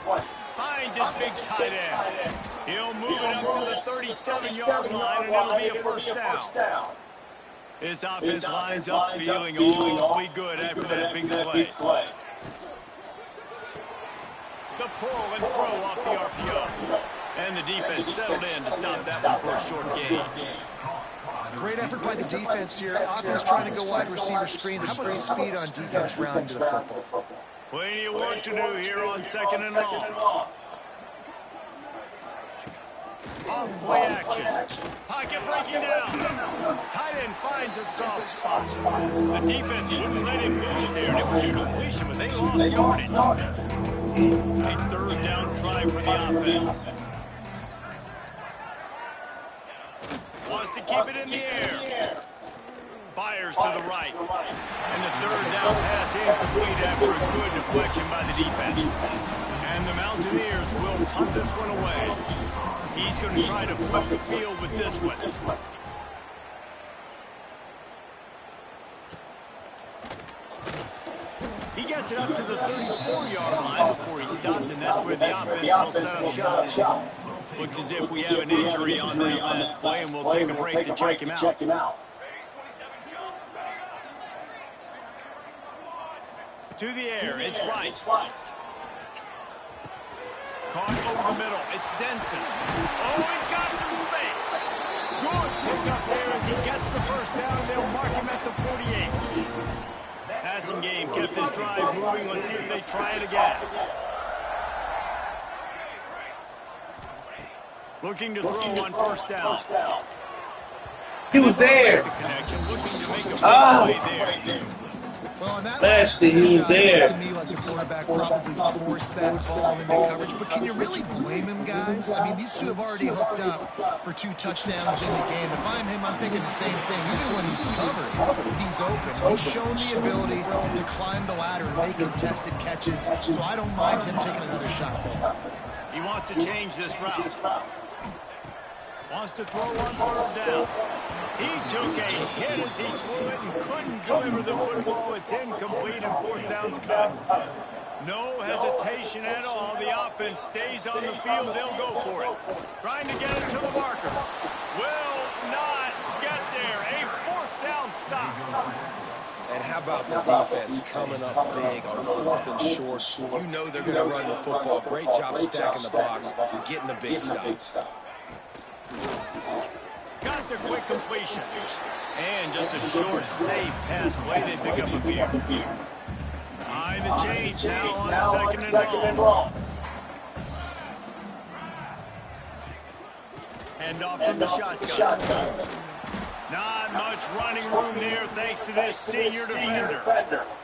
Finds his big tight end. He'll move it up to the 37-yard line, and it'll be a first down. His offense lines up feeling awfully good after that big play. The pull and throw off the RPO. And the defense settled in to stop that one for a short gain.
Great effort by the defense here. Offense trying to go wide receiver screen. How about the speed on defense rounding to the football?
Plenty of work to do here on 2nd and long. Off play action. Pocket breaking down. Tight end finds a soft spot. The defense wouldn't let him loose there, and it was a completion, but they lost yardage. A 3rd down try for the offense. Wants to keep it in the air. Fires to the right. And the 3rd down pass incomplete after a good deflection by the defense. And the Mountaineers will punt this one away. He's going to try to flip the field with this one. He gets it up to the 34-yard line before he stopped, and that's where the offense will set up shop. Looks as if we have an injury on that last play, and we'll take a break to check him out. To the air, it's Rice. Caught over the middle, it's Denson. Oh, he's got some space. Good pickup there as he gets the first down. They'll mark him at the 48. Passing game kept this drive moving. Let's see if they try it again. Looking to throw on 1st down.
He was there.
Well, that
last thing, he was there.
To me, like the quarterback probably forced that ball into coverage, but can you really blame him, guys? I mean, these two have already hooked up for 2 touchdowns in the game. If I'm him, I'm thinking the same thing. Even when he's covered, he's open. He's shown the ability to climb the ladder and make contested catches, so I don't mind him taking another shot there.
He wants to change this route. Wants to throw on 3rd down. He took a hit as he threw it and couldn't deliver the football. It's incomplete and 4th down's cut. No hesitation at all. The offense stays on the field. They'll go for it. Trying to get it to the marker. Will not get there. A 4th down stop.
And how about the defense coming up big on 4th and short? You know they're going to run the football. Great job stacking the box, getting the big stop.
Got the quick completion. And just a short, safe pass play. They pick up a few. Behind the change now on 2nd and long. Hand off from the shotgun. Not much running room there thanks to this senior defender.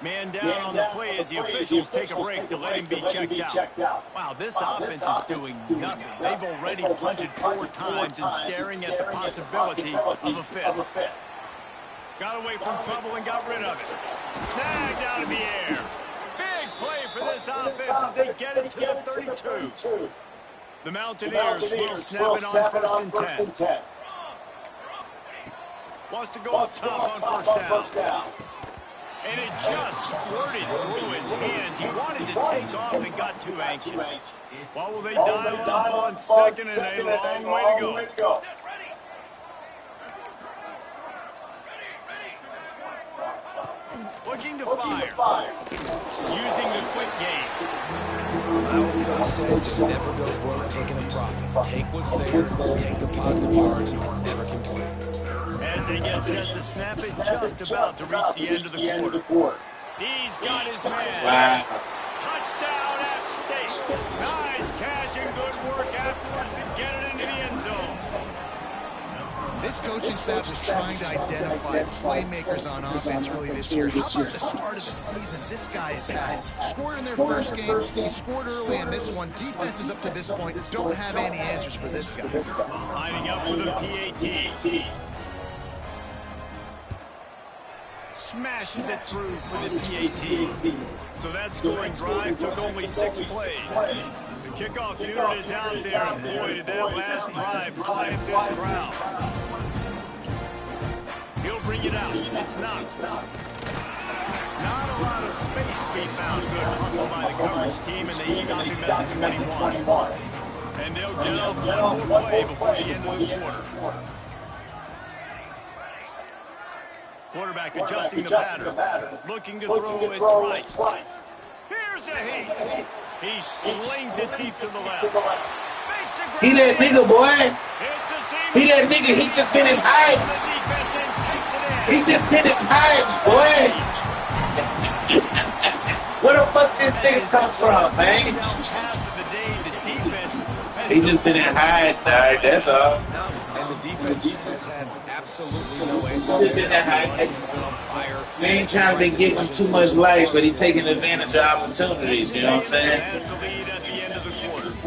Man down on the play as the officials take a break to let him be checked out. Wow, this offense is doing nothing. They've already punted 4 times and staring at the possibility of a 5th. Got away from trouble and got rid of it. Snagged out of the air. Big play for this offense as they get it to the 32. The Mountaineers will snap it on 1st and 10. Wants to go up top on 1st down. And it just squirted through his hands. He wanted to take off and got too anxious. Well, will they dial up on 2nd and a long way to go. Looking to fire. Using the quick game.
My old coach said, never go broke taking a profit. Take what's there, take the positive yards, and never complain.
As they get set to snap it, just about to reach the end of the quarter. He's got his man.
Wow.
Touchdown, App State. Nice catch and good work afterwards to get it into the end zone.
This coaching staff was trying to identify playmakers on offense early this year. How about the start of the season this guy has had? Scored in their first game. He scored early in this one. Defenses up to this point don't have any answers for this guy.
Lining up with a PAT. Smashes it through for the PAT. So that scoring drive took only 6 plays. The kickoff unit is out there, and boy, did that last drive quiet this crowd. He'll bring it out. It's knocked. Not a lot of space to be found. Good hustle by the coverage team, and they stop him at the 21. And they'll get off one more play before the end of the quarter. Quarterback adjusting the pattern. Looking to throw, it's Rice. Here's a heat. He slings it deep to the left.
He that nigga, boy. He that nigga. He just been in hide. He just been in hide, boy. Where the fuck this nigga come from, man? He just been in hide, dog. That's all.
And the defense has had absolutely no answer. He's been on fire.
We ain't trying to give him too much life, but he's taking advantage of opportunities, you know what I'm saying?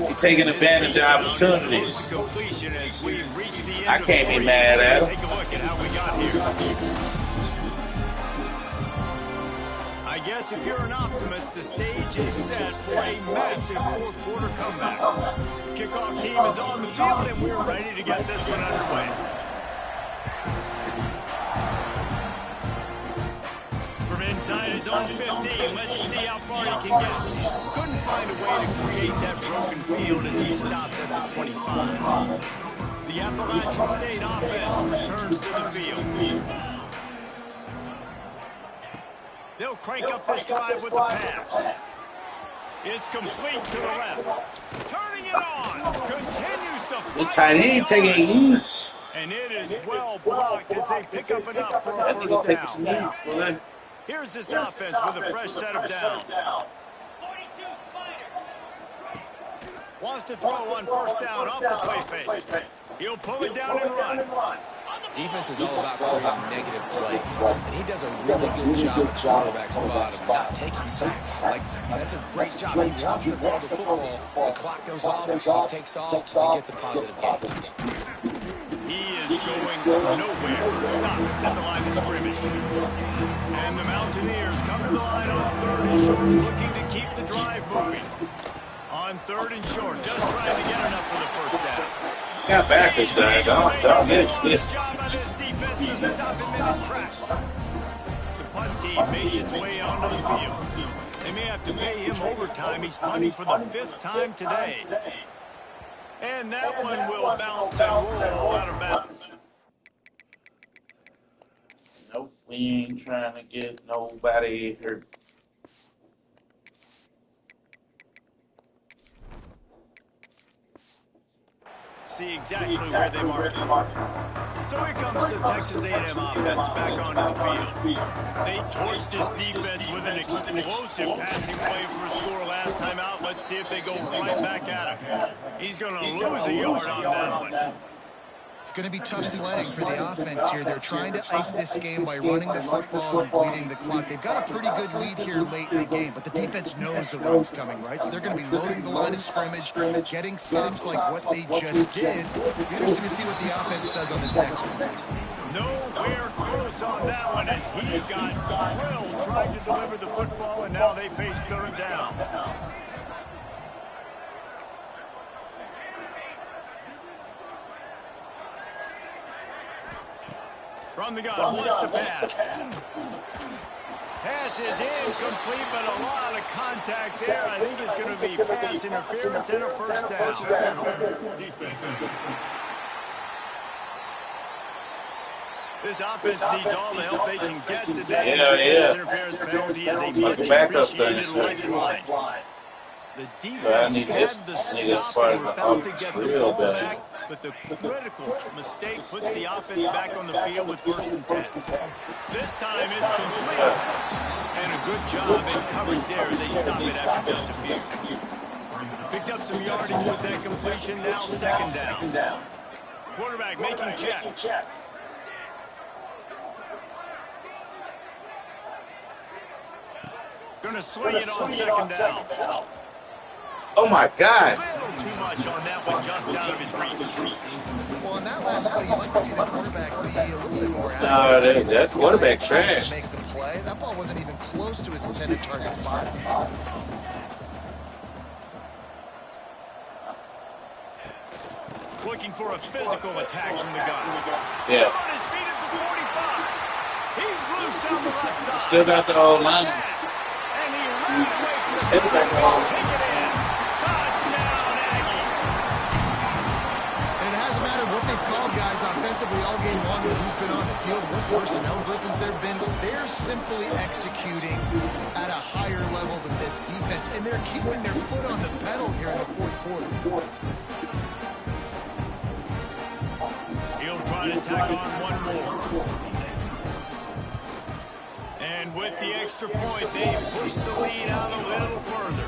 He's taking advantage of opportunities. I can't be mad at him.
Take a look at how we got here. I guess if you're an optimist, the stage is set for a massive fourth quarter comeback. The kickoff team is on the field, and we're ready to get this one underway. From inside his own 15, let's see how far he can get. Couldn't find a way to create that broken field as he stops at the 25. The Appalachian State offense returns to the field. They'll crank up this drive with the pass. It's complete to the left. Turning it on. Continues to fight.
The tight end taking eats.
And it is well blocked as they pick up enough for a first down. Here's this offense with a fresh set of downs. Wants to throw on first down off the play fake. He'll pull it down and run.
Defense is all about creating negative plays, and he does a really good job at the quarterback spot of not taking sacks. Like, that's a great job. He wants to throw the football. The clock goes off, he takes off, and gets a positive gain.
He is going nowhere. Stop at the line of scrimmage. And the Mountaineers come to the line on 3rd and short, looking to keep the drive moving. On 3rd and short, just trying to get enough for the first down.
Got backers there. Don't get it twisted.
Job on his defense to stop him in his tracks. The punt team makes its way onto the field. They may have to pay him overtime. He's punting for the 5th time today. And that one will bounce and roll out of bounds.
Nope, we ain't trying to get nobody hurt.
See exactly where they mark it. So here comes the Texas A&M offense back onto the field. They torched this defense with an explosive passing play for a score last time out. Let's see if they go right back at him. He's going to lose a yard on that one.
It's going to be tough sledding for the offense here. They're trying to ice this game by running the football and bleeding the clock. They've got a pretty good lead here late in the game, but the defense knows the run's coming, right? So they're going to be loading the line of scrimmage, getting stops like what they just did. Be interesting to see what the offense does on this next one.
Nowhere close on that one as he got drilled trying to deliver the football, and now they face 3rd down. From the gun, wants to pass. Pass is incomplete, but a lot of contact there. I think it's going to be pass interference and a first down. This offense needs all the help they can get today.
Yeah.
Interference penalty is a much appreciated lifeline. The defense had the stop and were about to get the ball back, but the critical mistake puts the offense back on the field with 1st and 10. This time it's complete. And a good job in coverage there. They stop it after just a few. Picked up some yardage with that completion. Now 2nd down. Quarterback making checks. Gonna swing it on second down.
Oh my God.
A little too much on that one, just out of his reach.
Well, on that last play, you like to see the quarterback be a little bit more
No, that's quarterback trash.
Make the play. That ball wasn't even close to his intended target spot.
Looking for a physical attack from the gun.
Yeah.
On his feet at the 45. He's loose down the left side.
Still got the old line.
And he ran away from the ball. Take it in. Touchdown, Aggie.
And it hasn't mattered what they've called, guys, offensively all game long, or who's been on the field, what personnel groupings there have been. They're simply executing at a higher level than this defense, and they're keeping their foot on the pedal here in the fourth quarter.
He'll try to tack on one more. And with the extra point, they push the lead out a little further.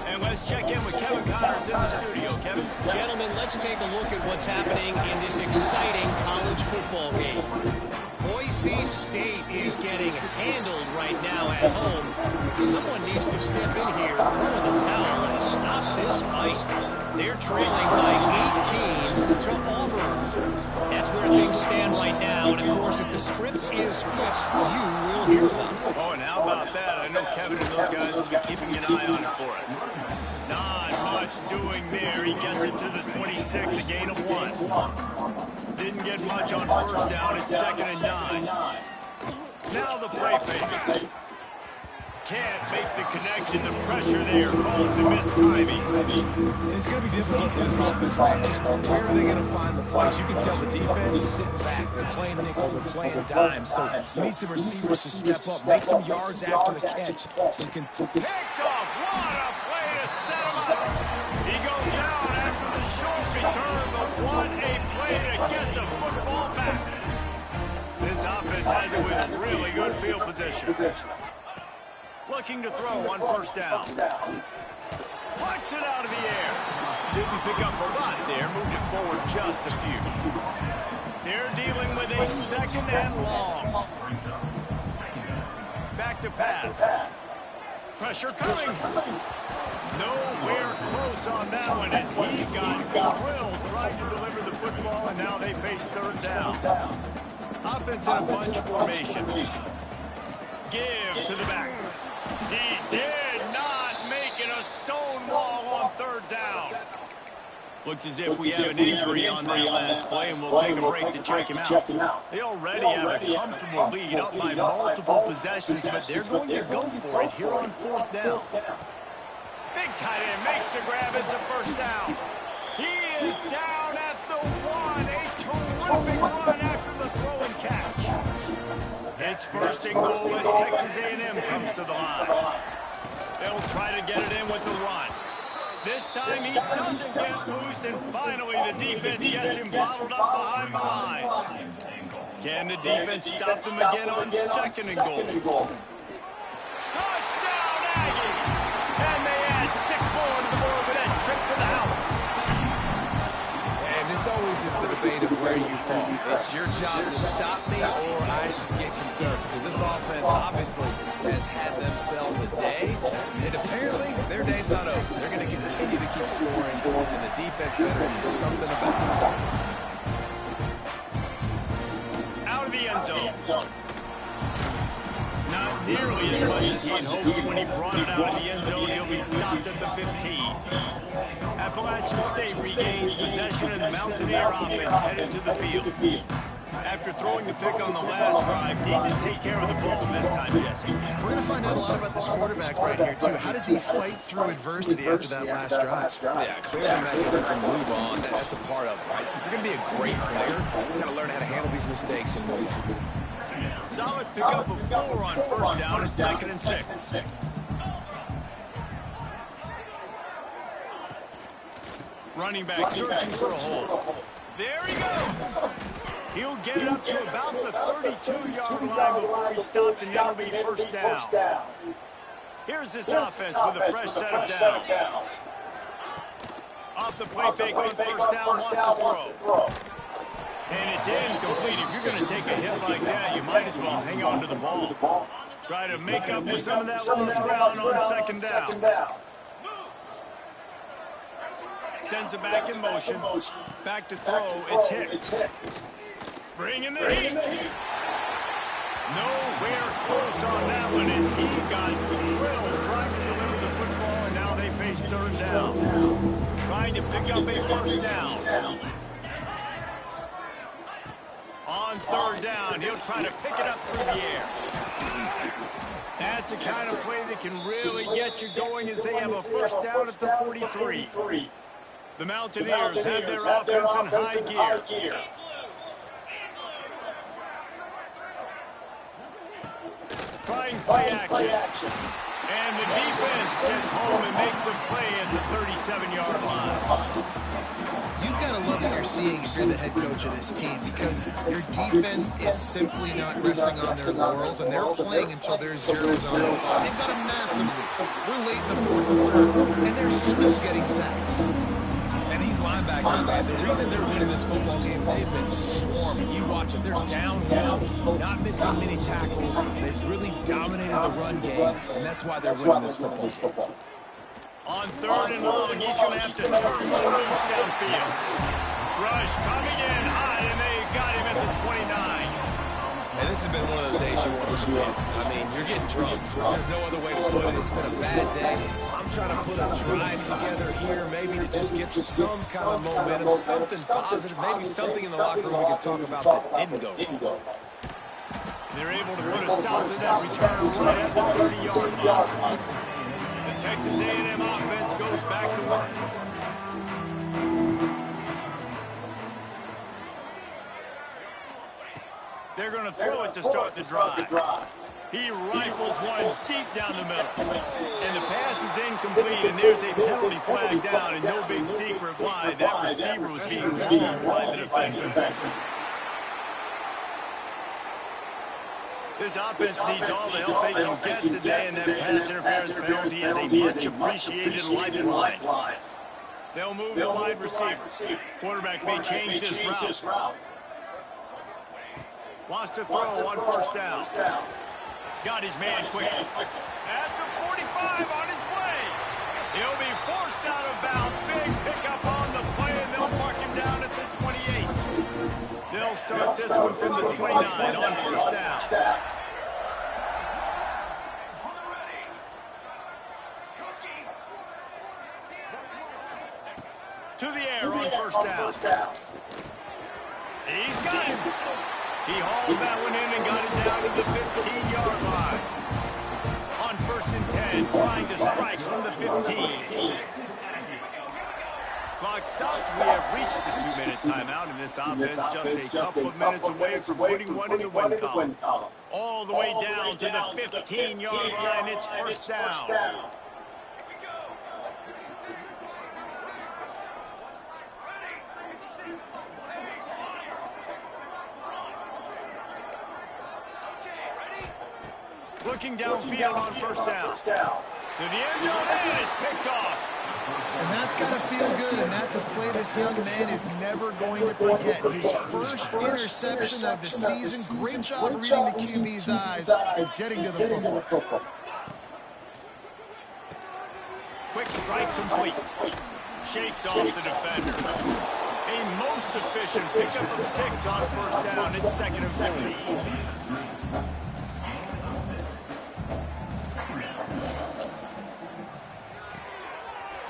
And let's check in with Kevin Connors in the studio. Kevin?
Gentlemen, let's take a look at what's happening in this exciting college football game. Boise State is getting handled right now at home. Someone needs to step in here, throw in the towel, and stop this fight. They're trailing by 18 to Auburn. That's where things stand right now. And, of course, if the script is flipped, you will hear them.
Oh, and how about that? I know Kevin and those guys will be keeping an eye on it for us. Not much doing there. He gets it to the 26, a gain of 1. Didn't get much on first down. It's 2nd and 9. Now the play fake. Can't make the connection. The pressure there calls the missed timing.
It's going to be difficult for this offense, man. Just where are they going to find the plays? You can tell the defense sitting back. They're playing nickel. They're playing dime. So you need some receivers to step up, make some yards after the catch.
Picked off. What a play to set him up. He goes down after the short return, but what a play to get the football back. This offense has it with really good field position. Looking to throw on first down. Plucks it out of the air. Didn't pick up a lot there. Moved it forward just a few. They're dealing with a 2nd and long. Back to pass. Pressure coming. Nowhere close on that one as he got drilled trying to deliver the football, and now they face 3rd down. Offense in a bunch formation. Give to the back. He did not make it a stone wall on 3rd down. Looks as if we have an injury on that last play, and we'll take a break to check him out. They already have a comfortable lead up by multiple possessions, but they're going to go for it here on 4th down. Big tight end makes the grab. It's a first down. He is down at the 1. A terrific run after the throw and catch. It's 1st and goal as Texas A&M comes to the line. They'll try to get it in with the run. This time he doesn't get loose, and finally the defense gets him bottled up behind the line. Can the defense stop them again on 2nd and goal? Touchdown, Aggie! And they add 6 more to the board with that trip to the house.
And this always is the debate of where you fall. It's your job to stop me, or I should get concerned. Because this offense obviously has had themselves a day, and apparently their day's not over. They're going to continue to keep scoring, and the defense better do something about it.
Out of the end zone. Not nearly as much as he'd hoped when he brought it out of the end zone. He'll be stopped at the 15. Appalachian State regains possession, and the Mountaineer offense headed to the field. After throwing the pick on the last drive, need to take care of the ball this time, Jesse.
We're going to find out a lot about this quarterback right here, too. How does he fight through adversity after that last drive?
Yeah, clear the mechanism, move on. That's a part of it, right? If you're going to be a great player, you've got to learn how to handle these mistakes and move.
Solid pickup of 4 on first down. It's 2nd and 6. Running back searching for a hole. There he goes. He'll get it up to about the 32-yard line before he stopped, and it'll be first down. Here's this offense with a fresh set of downs. Off the play fake on first down, wants to throw. And it's incomplete. If you're going to take a hit like that, you might as well hang on to the ball. Try to make up for some of that lost ground on second down. Sends it back in motion. Back to throw. It's Hicks. Bringing the heat. Nowhere close on that one as he got drilled trying to deliver the football, and now they face third down. Trying to pick up a first down. On third down, he'll try to pick it up through the air. That's the kind of play that can really get you going as they have a first down at the 43. The Mountaineers have their offense in high gear. Trying play action. And the defense gets home and makes a play at the 37-yard line.
You've got to love what you're seeing if you're the head coach of this team, because your defense is simply not resting on their laurels, and they're playing until there's zeros on the clock. They've got a massive lead. We're late in the fourth quarter, and they're still getting sacks.
And these linebackers, man, the reason they're winning this football game, they've been swarming. You watch them, they're downhill, not missing many tackles. They've really dominated the run game, and that's why they're winning this football.
On third and long, he's going to have to turn one loose downfield. Rush coming in high, and they got him at the 29.
And this has been one of those days you want to win. I mean, you're getting drunk. There's no other way to put it. It's been a bad day. I'm trying to put a drive together here, maybe to just get some kind of momentum, something positive, maybe something in the locker room we can talk about that didn't go.
They're able to put a stop to that return right at the 30-yard line. The Texas A&M offense goes back to work. They're going to throw it to start the drive. He rifles one deep down the middle. And the pass is incomplete, and there's a penalty flag down, and no big secret why. That receiver was being mauled by the defender. This offense needs all the help they can get today, and that pass interference penalty is a much-appreciated lifeline. They'll move the wide receiver. Quarterback may change this route. Wants to throw on first down. Got his man quick. At the 45 on his way. He'll be forced out of bounds. Big pickup on the play, and they'll mark him down at the 28. They'll start this one from the 29 on first down. To the air on first down. He's got him. He hauled that one in and got it down to the 15-yard line. On first and 10, trying to strike from the 15. Clock stops. We have reached the 2-minute timeout, and this offense just a couple of minutes away from putting one in the win column. All the way down to the 15-yard line. It's first down. Looking downfield on first down. To the end zone, and it's picked off.
And that's got to feel good, and that's a play this young man is never going to forget. His first interception of the season. Great job reading the QB's eyes and getting to the football.
Quick strike complete. Shakes off the defender. A most efficient pickup of 6 on first down. It's second and 3.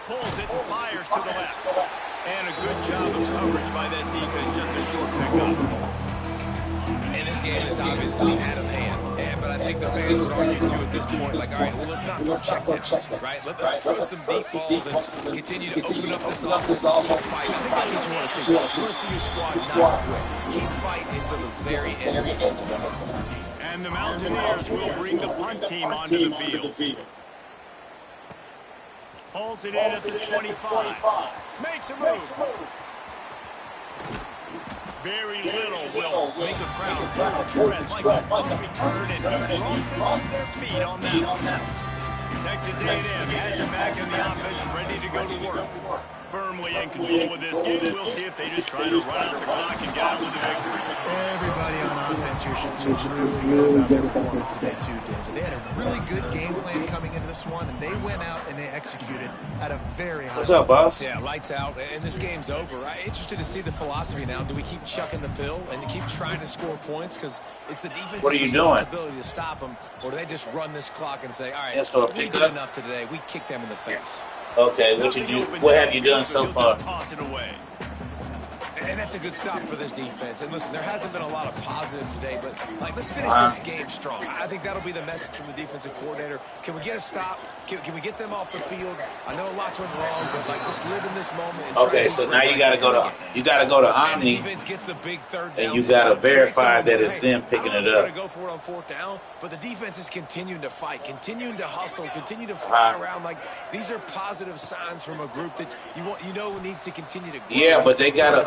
Pulls it and fires to the left. And a good job of coverage by that defense. Just a short pickup.
And this game is obviously out of hand. But I think the fans would argue, too, at this point, like, all right, well, let's not throw checkdowns, right? Let's throw some deep balls and continue to open up this offense and keep fighting. I think that's what you want to see. You want to see your squad not quit. Keep fighting until the very end of the football.
And the Mountaineers will bring the punt team onto the field. Pulls it in at the 25. Makes a move. Very little will make a crowd hold its breath like a punt return, and he brought them to their feet on that one. Texas A&M has it back in the offense, ready to go to work. Firmly in control of this game. We'll see if they just try to run out the clock and get out with a victory.
Everybody on offense here should feel really good about their performance today, too, David. They had a really good game plan coming into this one, and they went out and they executed at a very high level.
What's up, boss?
Yeah, lights out, and this game's over. I'm interested to see the philosophy now. Do we keep chucking the pill and keep trying to score points? Because it's the defense's responsibility to stop them, or do they just run this clock and say, all right, we did enough today. We kick them in the face.
Okay, what have you done so far?
Toss it away.
And that's a good stop for this defense. And listen, there hasn't been a lot of positive today, but let's finish this game strong. I think that'll be the message from the defensive coordinator. Can we get a stop? Can we get them off the field? I know lots went wrong, but let's live in this moment. And
okay, so now you got to go to Omni,
and the defense gets the big third down,
and you got to verify that it's them picking it up.
Go for it on fourth down, but the defense is continuing to fight, continuing to hustle, continue to fly around. These are positive signs from a group that you know needs to continue to grow.
Yeah, but they gotta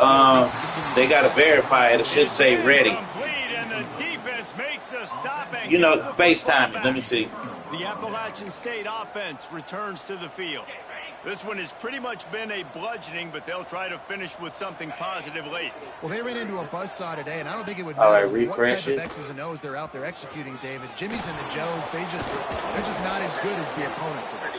verify it. It should say ready.
And the defense makes a stop and
FaceTime it. Let me see.
The Appalachian State offense returns to the field. This one has pretty much been a bludgeoning, but they'll try to finish with something positive late.
Well, they ran into a buzzsaw today, and I don't think it would matter what type of X's and O's they're out there executing, David. Jimmy's and the Joes, they're just not as good as the opponent today.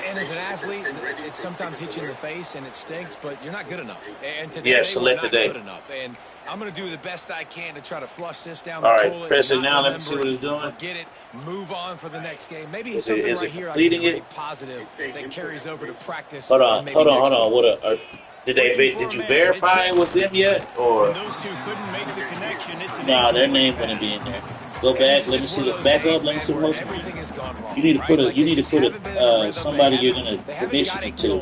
And as an athlete, it sometimes hits you in the face, and it stinks, but you're not good enough. And today, they were not good enough. And I'm going to do the best I can to try to flush this down the toilet.
All right, press it now. Let me see what it's doing.
Forget it. Move on for the next game. Maybe it's something right here I can create positive that carries over to practice.
Hold on. Did you verify it was them yet? Or
those two couldn't make the connection.
Nah, their name gonna be in there. Go back. Let me see the back up. Let me see what's. You need to put somebody you're gonna commission it to.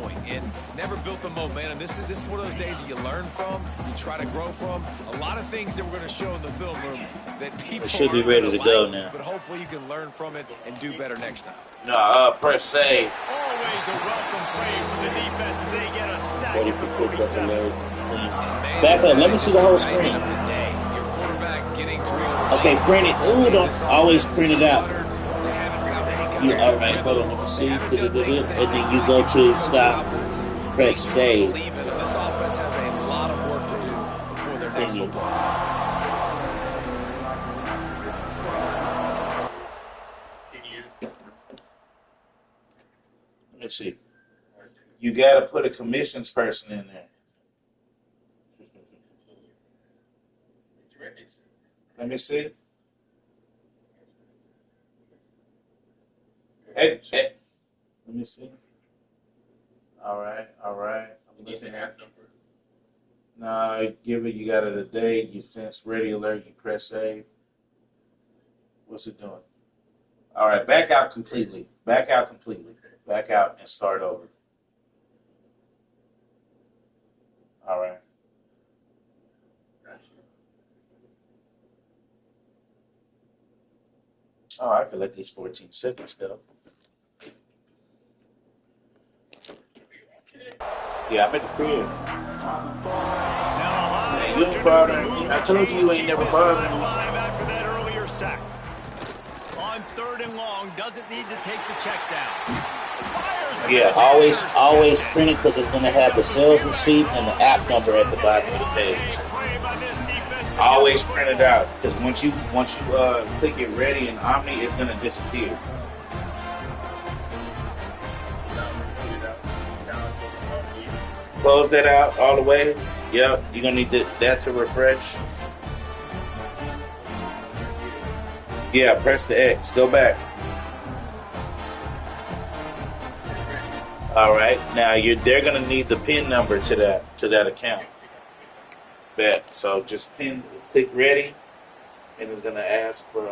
Never built the momentum. This is one of those days that you learn from, you try to grow from. A lot of things that we're going to show in the film room that people
should be ready to go now.
But hopefully you can learn from it and do better next time.
No, press save.
Always a welcome play for the defense as they get a sack at the 47.
Back up. Let me see the whole screen. Okay, print it. Ooh, don't always print it out. All right, hold on. Let me see. And then you go to stop. Press save.
This offense has a lot of work to do before their next football.
Let me see. You got to put a commissions person in there. Let me see. Hey. Let me see. All right. I'm looking at number. No, you got it a day. You sense ready alert. You press save. What's it doing? All right, back out completely. Back out and start over. All right. Oh, I can let these 14 seconds go. Yeah, I'm at the crib. Man, you ain't bothering. I told you ain't never bothering.
After that earlier sack. On 3rd and long, doesn't need to take the check down.
Yeah, always print it because it's going to have the sales receipt and the app number at the bottom of the page. Always print it out because once you click it ready in Omni, it's going to disappear. Close that out all the way. Yep, you're going to need that to refresh. Yeah, press the X. Go back. All right. Now they're going to need the PIN number to that account. Bet. So just click ready, and it's going to ask for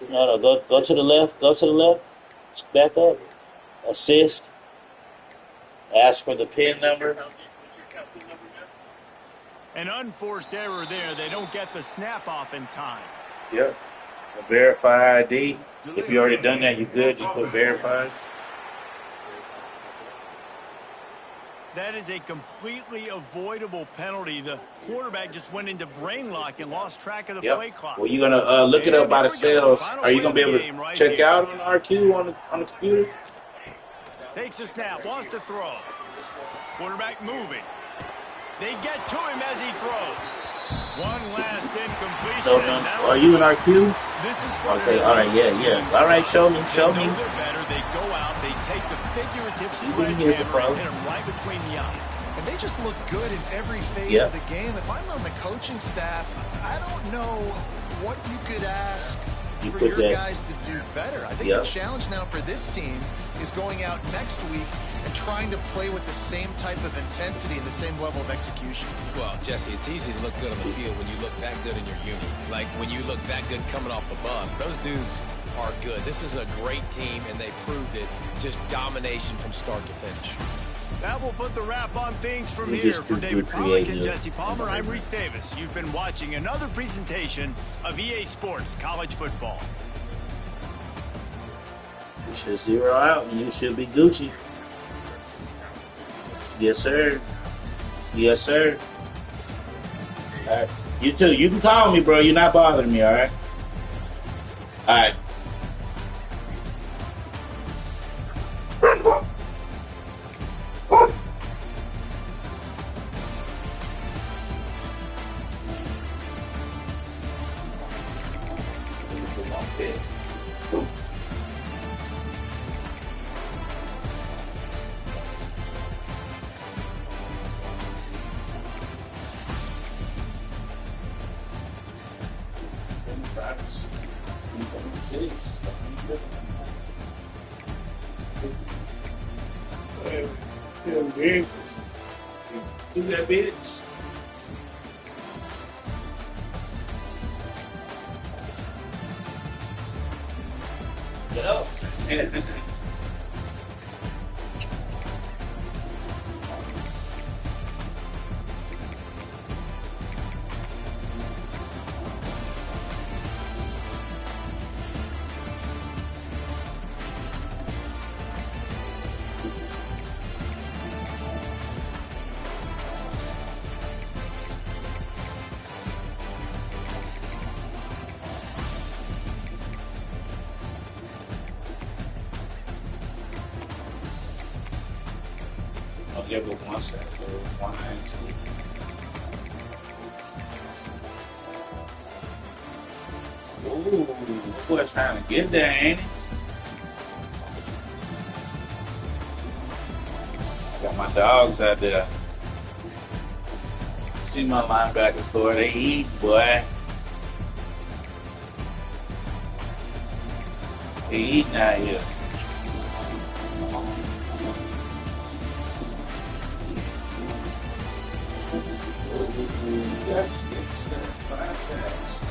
No, go to the left. Go to the left. Back up. Assist. Ask for the PIN number.
An unforced error there. They don't get the snap off in time.
Yep. A verify ID. If you already done that, you're good. Just put verified.
That is a completely avoidable penalty. The quarterback just went into brain lock and lost track of the play clock.
Well, you're going to look it up by the cells. Are you going to be able to check out on RQ on the computer?
Takes a snap, wants to throw. Quarterback moving. They get to him as he throws. One last incompletion.
So, are you in RQ?
This is
okay, all right, yeah. All right, show me.
They're better. They go out, they take the figurative sledgehammer and hit him right between the eyes.
And they just look good in every phase of the game. If I'm on the coaching staff, I don't know what you could ask for your guys to do better. I think the challenge now for this team is going out next week and trying to play with the same type of intensity and the same level of execution.
Well, Jesse, it's easy to look good on the field when you look that good in your unit. Like when you look that good coming off the bus. Those dudes are good. This is a great team, and they proved it. Just domination from start to finish.
That will put the wrap on things from here. For David Pollack and Jesse Palmer, I'm Reese Davis. You've been watching another presentation of EA Sports College Football.
You should zero out, and you should be Gucci. Yes, sir. Yes, sir. All right. You too. You can call me, bro. You're not bothering me, all right? All right. Do that, bitch. Get up. Yeah, but one side, one hand. Ooh, the boy's trying to get there, ain't he? Got my dogs out there. See my linebackers for they eat, boy. They eating out here. Yes, 5 sacks.